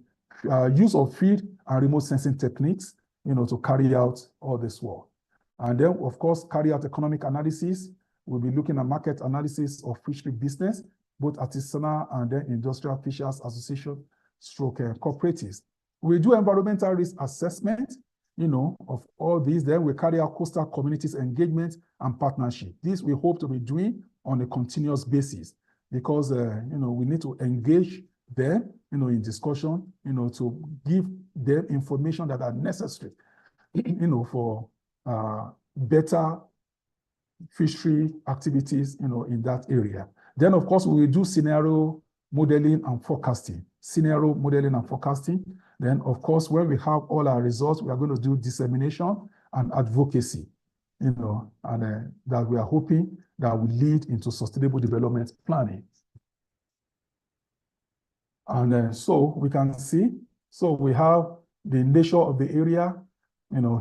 use of field and remote sensing techniques, to carry out all this work. And then, of course, carry out economic analysis. We'll be looking at market analysis of fishery business, both artisanal and then industrial fishers association stroke cooperatives. We do environmental risk assessment, of all these. Then we carry out coastal communities engagement and partnership. This we hope to be doing on a continuous basis because, we need to engage them, in discussion, to give them information that are necessary, for better fishery activities, in that area. Then, of course, we will do scenario modeling and forecasting. Then, of course, when we have all our results, we are going to do dissemination and advocacy, and that we are hoping that will lead into sustainable development planning. And so we can see, so we have the nature of the area,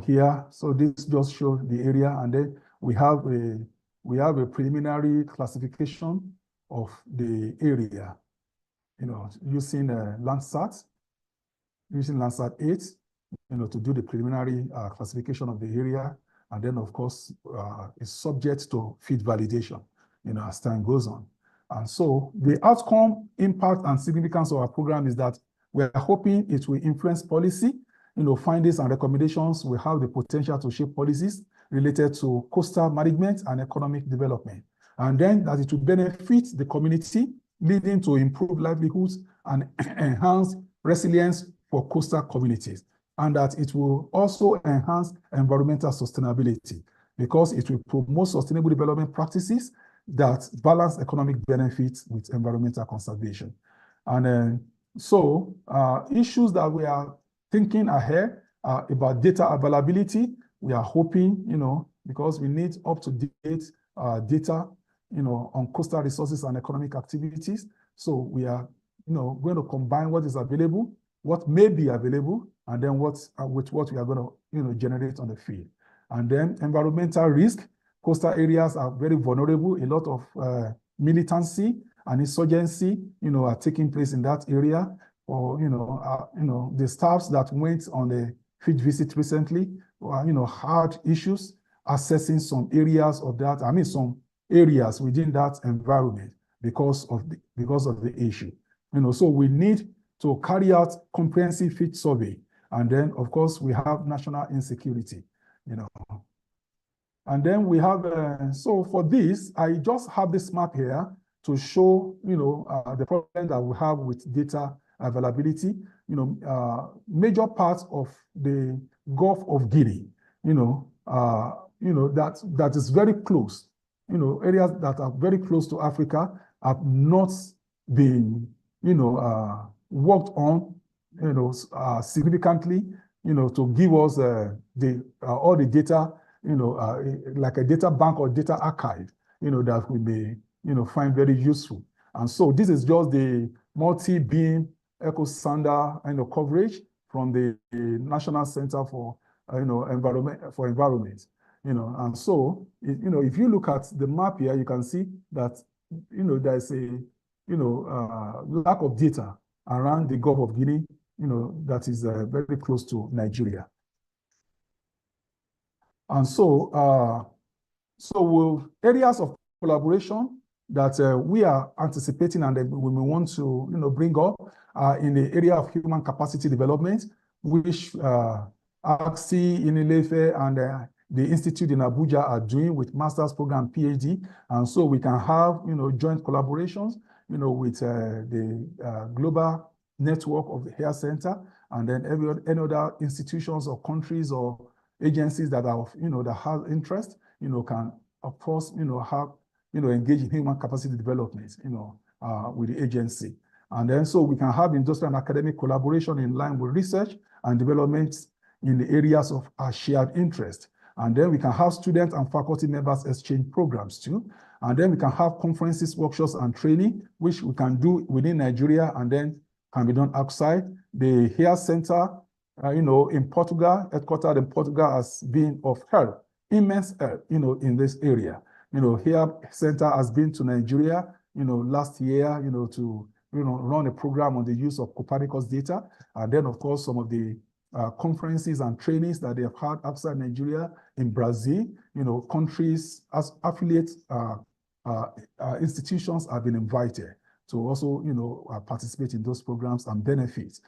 here. So this just shows the area, and then we have a preliminary classification of the area, using Landsat 8, to do the preliminary classification of the area, and then of course it's subject to field validation, as time goes on. And so the outcome, impact, and significance of our program is that we're hoping it will influence policy. Findings and recommendations will have the potential to shape policies related to coastal management and economic development. And then that it will benefit the community, leading to improved livelihoods and enhance resilience for coastal communities. And that it will also enhance environmental sustainability because it will promote sustainable development practices that balance economic benefits with environmental conservation. And so issues that we are thinking ahead about data availability, we are hoping, because we need up-to-date data, on coastal resources and economic activities. So we are, going to combine what is available, what may be available, and then with what we are going to, generate on the field. And then environmental risk. Coastal areas are very vulnerable. A lot of militancy and insurgency, are taking place in that area. Or, the staffs that went on the field visit recently, had issues assessing some areas of that. Some areas within that environment because of the issue. So we need to carry out comprehensive field survey. And then, of course, we have national insecurity, And then we have, so for this, I just have this map here to show, the problem that we have with data availability. Major parts of the Gulf of Guinea, that is very close, areas that are very close to Africa have not been, worked on, significantly, to give us all the data, like a data bank or data archive, that we may, find very useful. And so this is just the multi-beam echo sounder coverage from the National Center for Environment. And so if you look at the map here, you can see that there's a lack of data around the Gulf of Guinea, that is very close to Nigeria. And so, areas of collaboration that we are anticipating and we may want to, bring up in the area of human capacity development, which AXI, Unilefe, and the Institute in Abuja are doing with master's program, PhD. And so we can have, joint collaborations, with the global network of the Hair Center, and then any other institutions or countries or agencies that are, that have interest, can, of course, have, engage in human capacity development, with the agency. And then so we can have industrial and academic collaboration in line with research and development in the areas of our shared interest. And then we can have student and faculty members exchange programs too. And then we can have conferences, workshops, and training, which we can do within Nigeria and then can be done outside. The Hair Center, in Portugal, headquartered in Portugal, has been of help, immense help, in this area. Hair Center has been to Nigeria, last year, to run a program on the use of Copernicus data. And then, of course, some of the conferences and trainings that they have had outside Nigeria, in Brazil, countries as affiliate institutions have been invited to also, participate in those programs and benefit,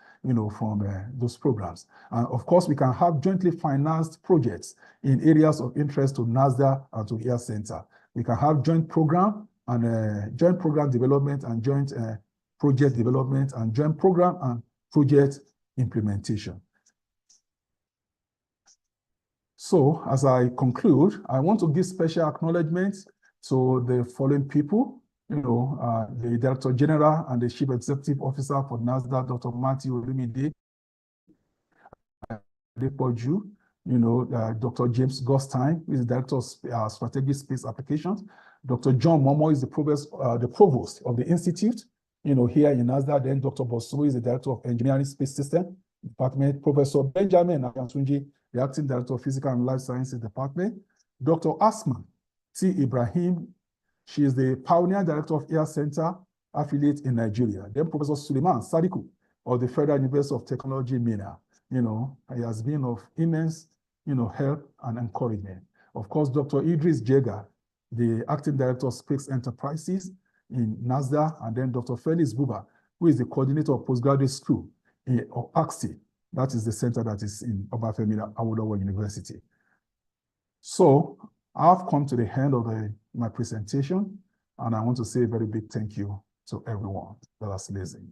from those programs. And of course, we can have jointly financed projects in areas of interest to NASRDA and to Hair Center. We can have joint program and joint program development and joint project development and joint program and project implementation. So as I conclude, I want to give special acknowledgement to the following people, the Director General and the Chief Executive Officer for NASRDA, Dr. Matthew Olumide Adepoju, Dr. James Gostine, who is the Director of Strategic Space Applications. Dr. John Momo is the Provost of the Institute, here in NASRDA. Then Dr. Bosu is the Director of Engineering Space System Department. Professor Benjamin Ayantunji, the Acting Director of Physical and Life Sciences Department. Dr. Asma T. Ibrahim, she is the Pioneer Director of Hair Center affiliate in Nigeria. Then Professor Suleiman Sadiku of the Federal University of Technology, Mina. He has been of immense, help and encouragement. Of course, Dr. Idris Jega, the Acting Director of Space Enterprises in NASRDA, and then Dr. Felix Buba, who is the Coordinator of Postgraduate School of AXI. That is the center that is in Obafemi Awolowo University. So I've come to the end of my presentation, and I want to say a very big thank you to everyone that has listened.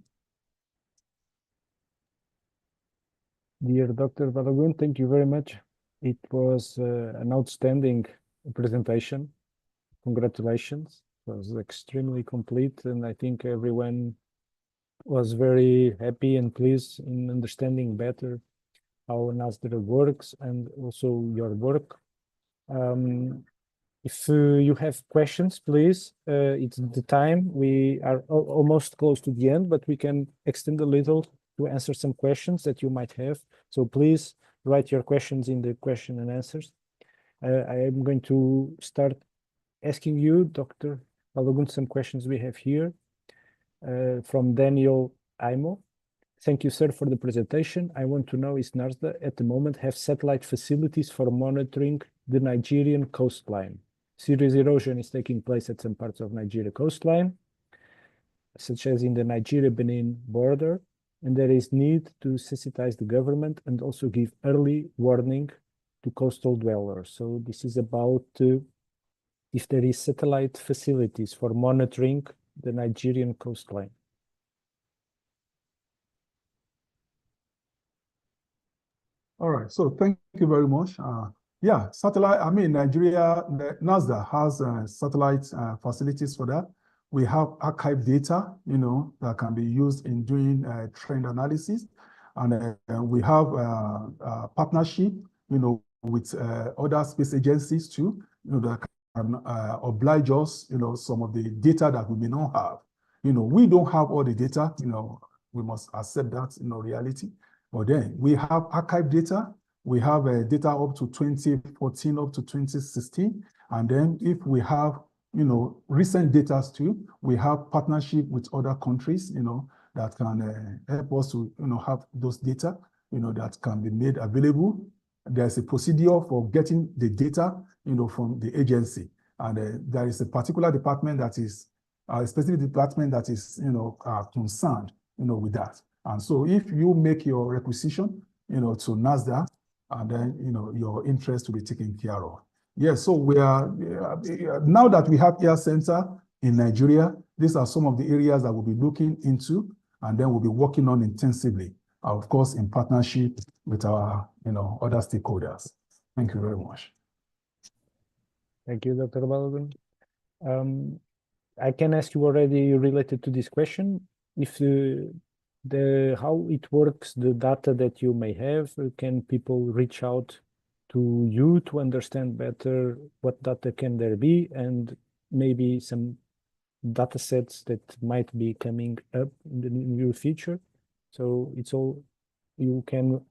Dear Dr. Balogun, thank you very much. It was an outstanding presentation. Congratulations. It was extremely complete, and I think everyone was very happy and pleased in understanding better how NASRDA works and also your work. If you have questions, please, it's the time. We are almost close to the end, but we can extend a little to answer some questions that you might have. So please write your questions in the question and answers. I am going to start asking you, Dr. Balogun, some questions we have here from Daniel Aimo. Thank you, sir, for the presentation. I want to know, is NASRDA at the moment have satellite facilities for monitoring the Nigerian coastline? Serious erosion is taking place at some parts of Nigeria coastline, such as in the Nigeria-Benin border, and there is need to sensitize the government and also give early warning to coastal dwellers. So this is about if there is satellite facilities for monitoring the Nigerian coastline. All right, so thank you very much. Yeah, satellite, Nigeria, NASRDA has satellite facilities for that. We have archive data, that can be used in doing trend analysis. And we have partnership, with other space agencies too, that can oblige us, some of the data that we may not have. We don't have all the data, we must accept that, reality. But then we have archive data. We have data up to 2014, up to 2016. And then if we have, recent data too, we have partnership with other countries, that can help us to, have those data, that can be made available. There's a procedure for getting the data, from the agency. And there is a particular department that is, a specific department that is, concerned, with that. And so if you make your requisition, to NASRDA, and then, your interest will be taken care of. Yes, so we are, now that we have Air Center in Nigeria, these are some of the areas that we'll be looking into, and then we'll be working on intensively, of course, in partnership with our, other stakeholders. Thank you very much. Thank you, Dr. Balogun. I can ask you already related to this question, if how it works, the data that you may have, can people reach out to you to understand better what data can there be, and maybe some data sets that might be coming up in the near future? So it's all, you can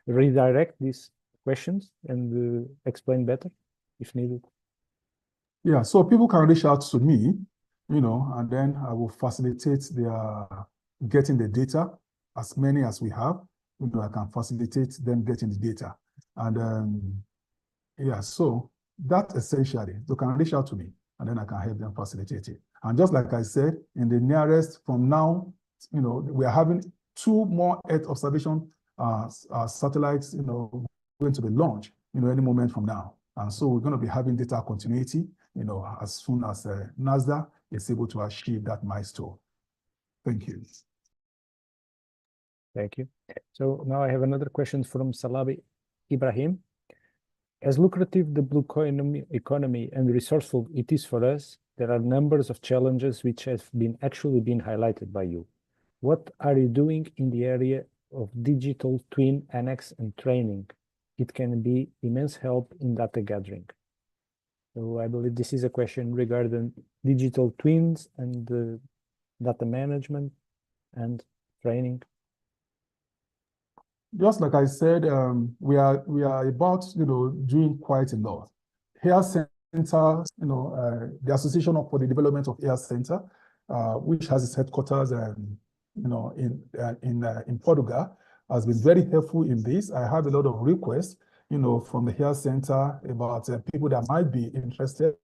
redirect these questions and explain better if needed. Yeah, so people can reach out to me, and then I will facilitate their getting the data, as many as we have. I can facilitate them getting the data. And yeah, so that essentially, they can reach out to me, and then I can help them facilitate it. And just like I said, in the nearest, from now, we are having 2 more Earth observation satellites, going to be launched, any moment from now. And so we're going to be having data continuity, as soon as NASRDA is able to achieve that milestone. Thank you. Thank you. So now I have another question from Salabi Ibrahim. As lucrative the blue economy and resourceful it is for us, there are numbers of challenges which have actually been highlighted by you. What are you doing in the area of digital twin annex and training? It can be immense help in data gathering. So I believe this is a question regarding digital twins and data management and training. Just like I said, we are about, doing quite a lot. Air Center, the Association for the Development of Air Center, which has its headquarters, in Portugal, has been very helpful in this. I have a lot of requests, from the Air Center about people that might be interested,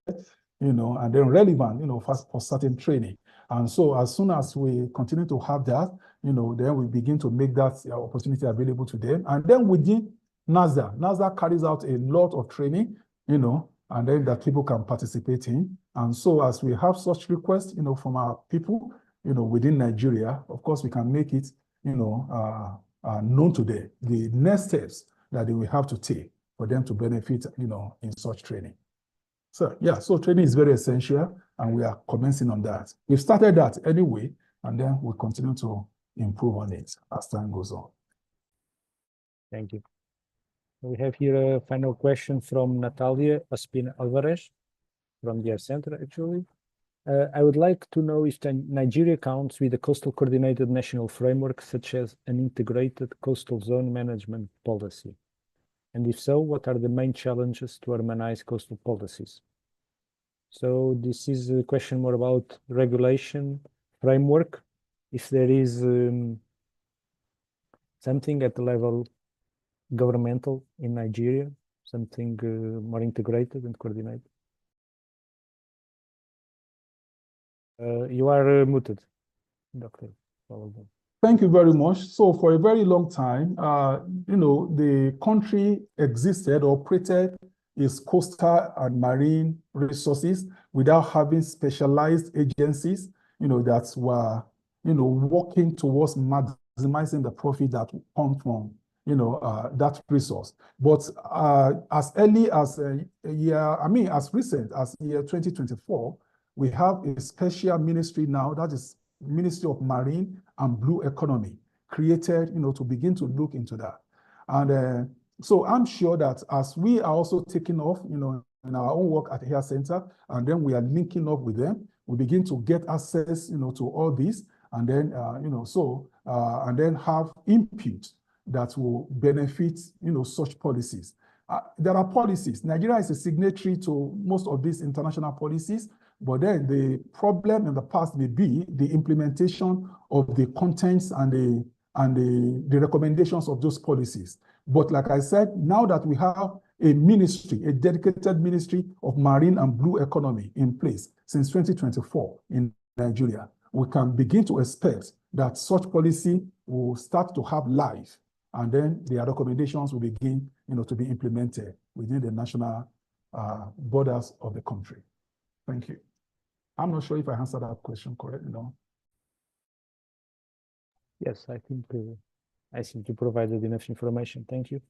and then relevant, for certain training. And so as soon as we continue to have that, then we begin to make that opportunity available to them. And then within NASRDA carries out a lot of training, and then that people can participate in. And so as we have such requests, from our people, within Nigeria, of course, we can make it, known to them, the next steps that they will have to take for them to benefit, in such training. So yeah, so training is very essential, and we are commencing on that. We've started that anyway, and then we'll continue to improve on it as time goes on. Thank you. We have here a final question from Natalia Ospina Alvarez from the Air Center, actually. I would like to know if Nigeria counts with a coastal coordinated national framework, such as an integrated coastal zone management policy. And if so, what are the main challenges to harmonize coastal policies? So this is a question more about regulation framework. If there is something at the level governmental in Nigeria, something more integrated and coordinated. You are muted, Dr. Balogun. Thank you very much. So for a very long time, the country existed, operated its coastal and marine resources without having specialized agencies, that were, working towards maximizing the profit that would come from, that resource. But as early as as recent as year 2024, we have a special ministry now, that is Ministry of Marine and Blue Economy, created, to begin to look into that. And so I'm sure that as we are also taking off, in our own work at the Air Center, and then we are linking up with them, we begin to get access, to all this, and then, and then have input that will benefit, such policies. there are policies. Nigeria is a signatory to most of these international policies, but then the problem in the past may be the implementation of the contents and the recommendations of those policies. But like I said, now that we have a ministry, a dedicated ministry of marine and blue economy in place since 2024 in Nigeria, we can begin to expect that such policy will start to have life, and then their recommendations will begin, to be implemented within the national borders of the country. Thank you. I'm not sure if I answered that question correctly. No. Yes, I think you provided enough information. Thank you.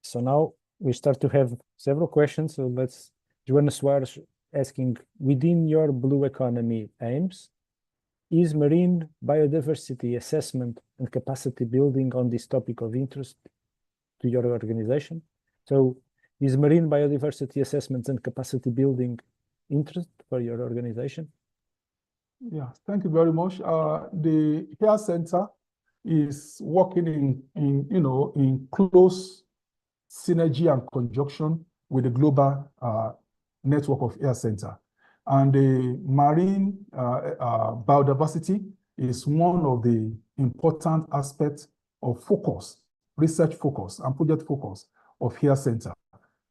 So now we start to have several questions. So let's, Joana Soares asking, within your blue economy aims, is marine biodiversity assessment and capacity building on this topic of interest to your organization? So is marine biodiversity assessments and capacity building interest for your organization? Yeah, thank you very much. The Care Center is working in close synergy and conjunction with the global network of Air Center. And the marine biodiversity is one of the important aspects of focus, research focus and project focus of Air Center.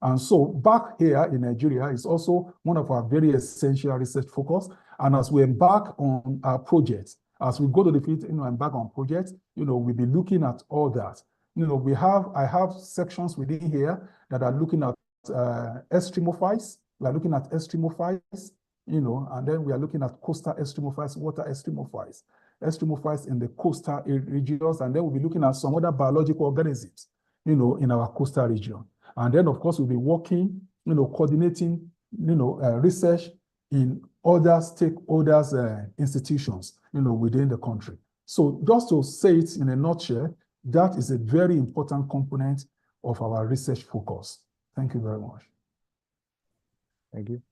And so back here in Nigeria is also one of our very essential research focus. And as we embark on our projects, as we go to the field, embark on projects, we'll be looking at all that. I have sections within here that are looking at extremophiles. We are looking at extremophiles, and then we are looking at coastal extremophiles, water extremophiles in the coastal regions, and then we'll be looking at some other biological organisms, in our coastal region. And then, of course, we'll be working, coordinating, research in other stakeholders, institutions, within the country. So just to say it in a nutshell, that is a very important component of our research focus. Thank you very much. Thank you.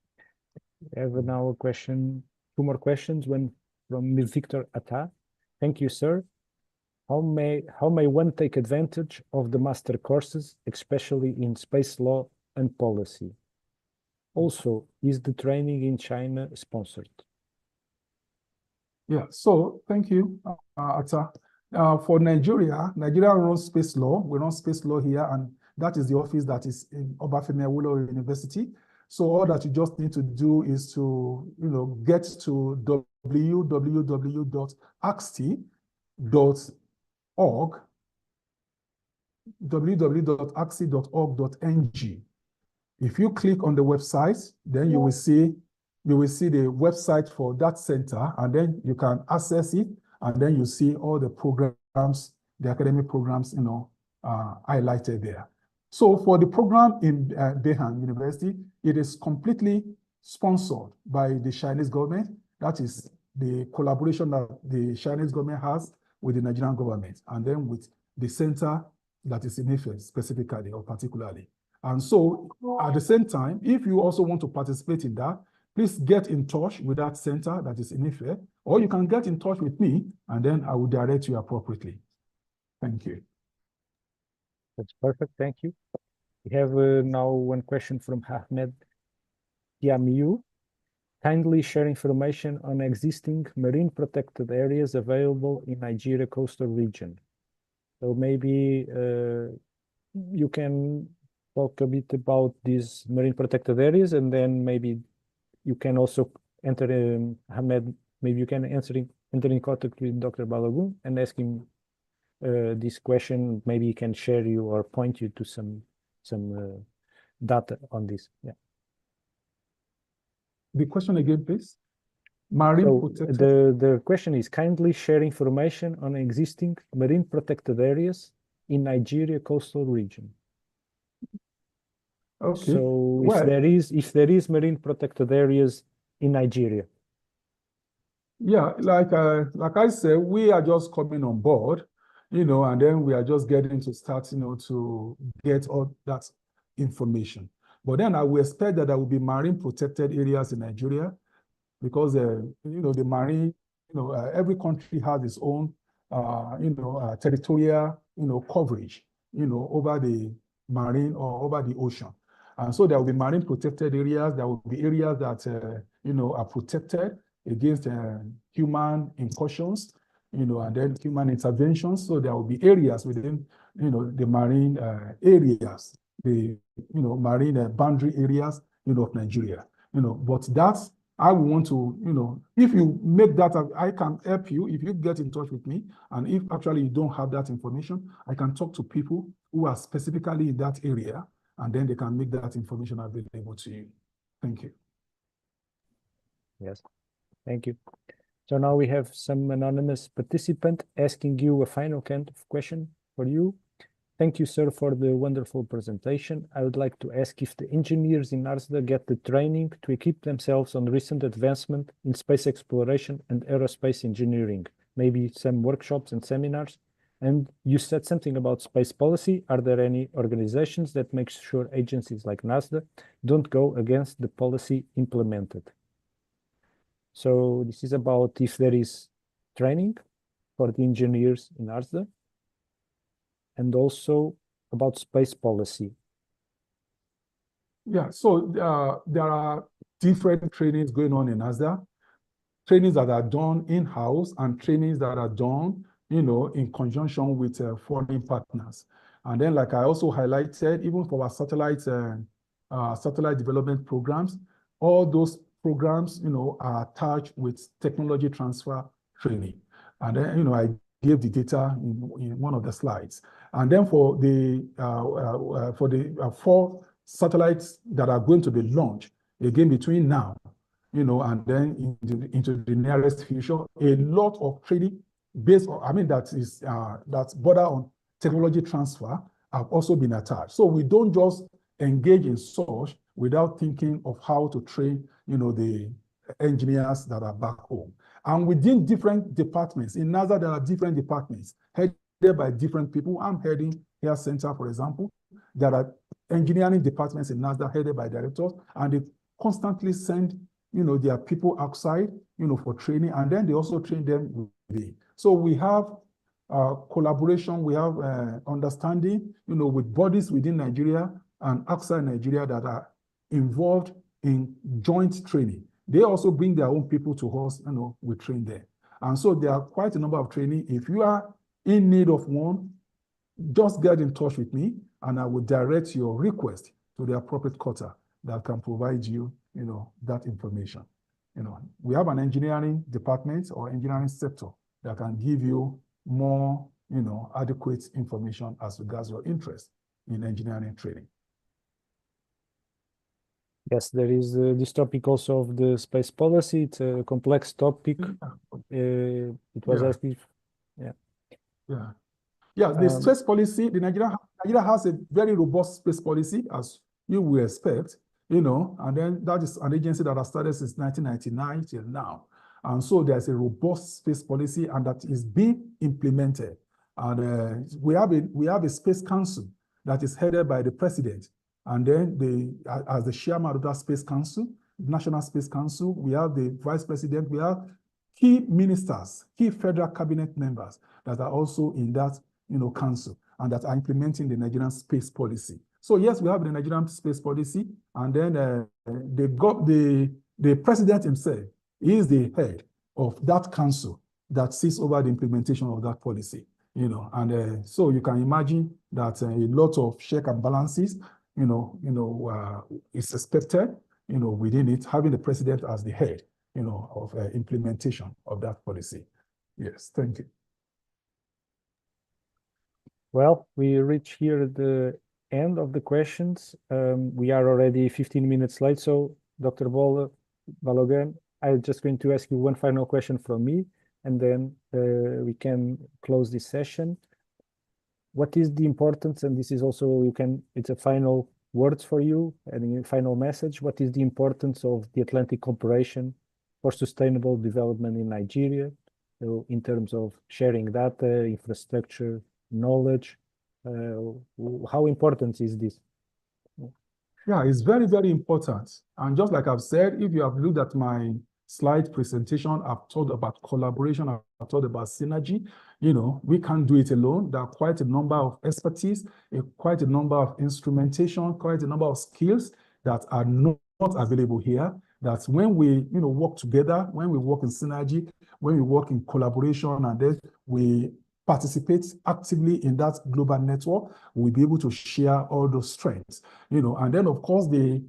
We have now a question, two more questions, one from Victor Atta. Thank you, sir. How may one take advantage of the master courses, especially in space law and policy? Also, is the training in China sponsored? Yeah, so thank you, Atta. For Nigeria runs space law. We run space law here, and that is the office that is in Obafemi Awolowo University. So all that you just need to do is to, get to www.axti.org, www.axi.org.ng. If you click on the website, then you will see the website for that center, and then you can access it, and then you see all the programs, the academic programs, highlighted there. So for the program in Beihang University, it is completely sponsored by the Chinese government. That is the collaboration that the Chinese government has with the Nigerian government, and then with the center that is in Ife specifically or particularly. And so at the same time, if you also want to participate in that, please get in touch with that center that is in Ife, or you can get in touch with me, and then I will direct you appropriately. Thank you. That's perfect. Thank you. We have now one question from Ahmed Yamiu. Kindly share information on existing marine protected areas available in Nigeria coastal region. So maybe you can talk a bit about these marine protected areas, and then maybe you can also enter, Ahmed, maybe you can enter in contact with Dr. Balogun and ask him this question. Maybe he can share you or point you to some data on this. Yeah. The question again, please. Marine protected. The question is, kindly share information on existing marine protected areas in Nigeria coastal region. Okay. So if there is marine protected areas in Nigeria. Yeah, like I said, we are just coming on board, and then we are just getting to start, to get all that information. But then I will expect that there will be marine protected areas in Nigeria, because the marine, every country has its own, territorial coverage, over the marine or over the ocean. And so there will be marine protected areas. There will be areas that, are protected against human incursions, and then human interventions. So there will be areas within, the marine areas, the, marine boundary areas, of Nigeria, but that's, I want to, if you make that, I can help you. If you get in touch with me, and if actually you don't have that information, I can talk to people who are specifically in that area, and then they can make that information available to you. Thank you. Yes, thank you. So now we have some anonymous participant asking you a final kind of question for you. Thank you, sir, for the wonderful presentation. I would like to ask if the engineers in NASRDA get the training to equip themselves on recent advancement in space exploration and aerospace engineering, maybe some workshops and seminars. And you said something about space policy. Are there any organizations that make sure agencies like NASRDA don't go against the policy implemented? So this is about if there is training for the engineers in NASRDA, and also about space policy. Yeah, so there are different trainings going on in NASRDA, trainings that are done in-house and trainings that are done, in conjunction with foreign partners. And then, like I also highlighted, even for our satellite development programs, all those programs, are attached with technology transfer training. And then, I gave the data in one of the slides. And then for the 4 satellites that are going to be launched, again, between now, and then into the nearest future, a lot of training based on, that's border on technology transfer have also been attached. So we don't just engage in such without thinking of how to train, the engineers that are back home. And within different departments, in NASRDA, there are different departments headed by different people. I'm heading Air Center, for example. There are engineering departments in NASRDA headed by directors, and they constantly send, their people outside, for training, and then they also train them within. So we have collaboration, we have understanding, with bodies within Nigeria and outside Nigeria that are involved in joint training. They also bring their own people to us, we train them. And so there are quite a number of training. If you are in need of one, just get in touch with me, and I will direct your request to the appropriate quarter that can provide you, that information. We have an engineering department or engineering sector that can give you more, adequate information as regards your interest in engineering training. Yes, there is this topic also of the space policy. It's a complex topic. It was asked if, the space policy, Nigeria has a very robust space policy, as you will expect, and then that is an agency that has started since 1999 till now. And so there's a robust space policy, and that is being implemented. And we have a space council that is headed by the president. And then as the chairman of that space council, National Space Council, we have the vice president, we have key ministers, key federal cabinet members that are also in that, council, and that are implementing the Nigerian space policy. So yes, we have the Nigerian space policy, and then the president himself is the head of that council that sees over the implementation of that policy. And so you can imagine that a lot of check and balances, is expected, within it, having the president as the head, of implementation of that policy. Yes, thank you. Well, we reach here at the end of the questions. We are already 15 minutes late, so Dr. Balogun, I'm just going to ask you one final question from me, and then we can close this session. What is the importance, and this is also, it's a final words for you and a final message. What is the importance of the Atlantic cooperation for sustainable development in Nigeria, in terms of sharing data, infrastructure, knowledge? How important is this? Yeah, it's very, very important. And just like I've said, if you have looked at my slide presentation. I've talked about collaboration. I've talked about synergy. You know, we can't do it alone. There are quite a number of expertise, quite a number of instrumentation, quite a number of skills that are not available here. That when we, you know, work together, when we work in synergy, when we work in collaboration, and then we participate actively in that global network, we'll be able to share all those strengths. You know, and then of course the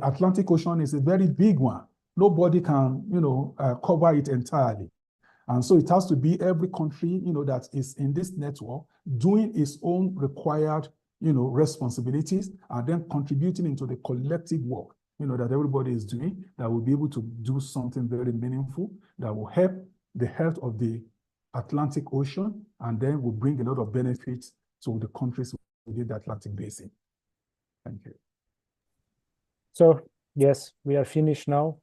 Atlantic Ocean is a very big one. Nobody can, you know, cover it entirely. And so it has to be every country, you know, that is in this network doing its own required, you know, responsibilities, and then contributing into the collective work, you know, that everybody is doing, that will be able to do something very meaningful that will help the health of the Atlantic Ocean, and then will bring a lot of benefits to the countries within the Atlantic Basin. Thank you. So, yes, we are finished now.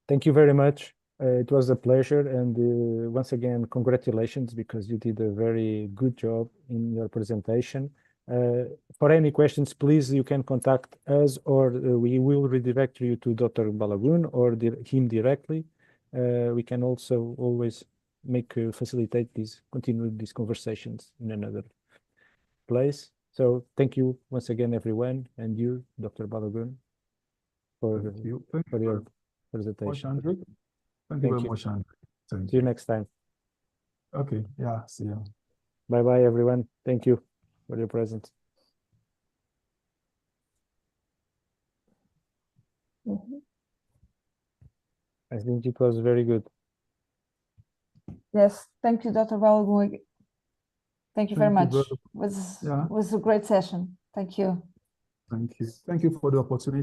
Thank you very much. It was a pleasure, and once again, congratulations, because you did a very good job in your presentation. For any questions, please, you can contact us, or we will redirect you to Dr. Balogun or him directly. We can also always facilitate continue these conversations in another place. So thank you once again, everyone, and you, Dr. Balogun, for your presentation. Thank you very much, Andrew. See you next time. Okay, yeah, see you. Bye-bye, everyone. Thank you for your presence. I think it was very good. Yes, thank you, Dr. Balogun. Thank you very much. It was a great session. Thank you. Thank you. Thank you for the opportunity.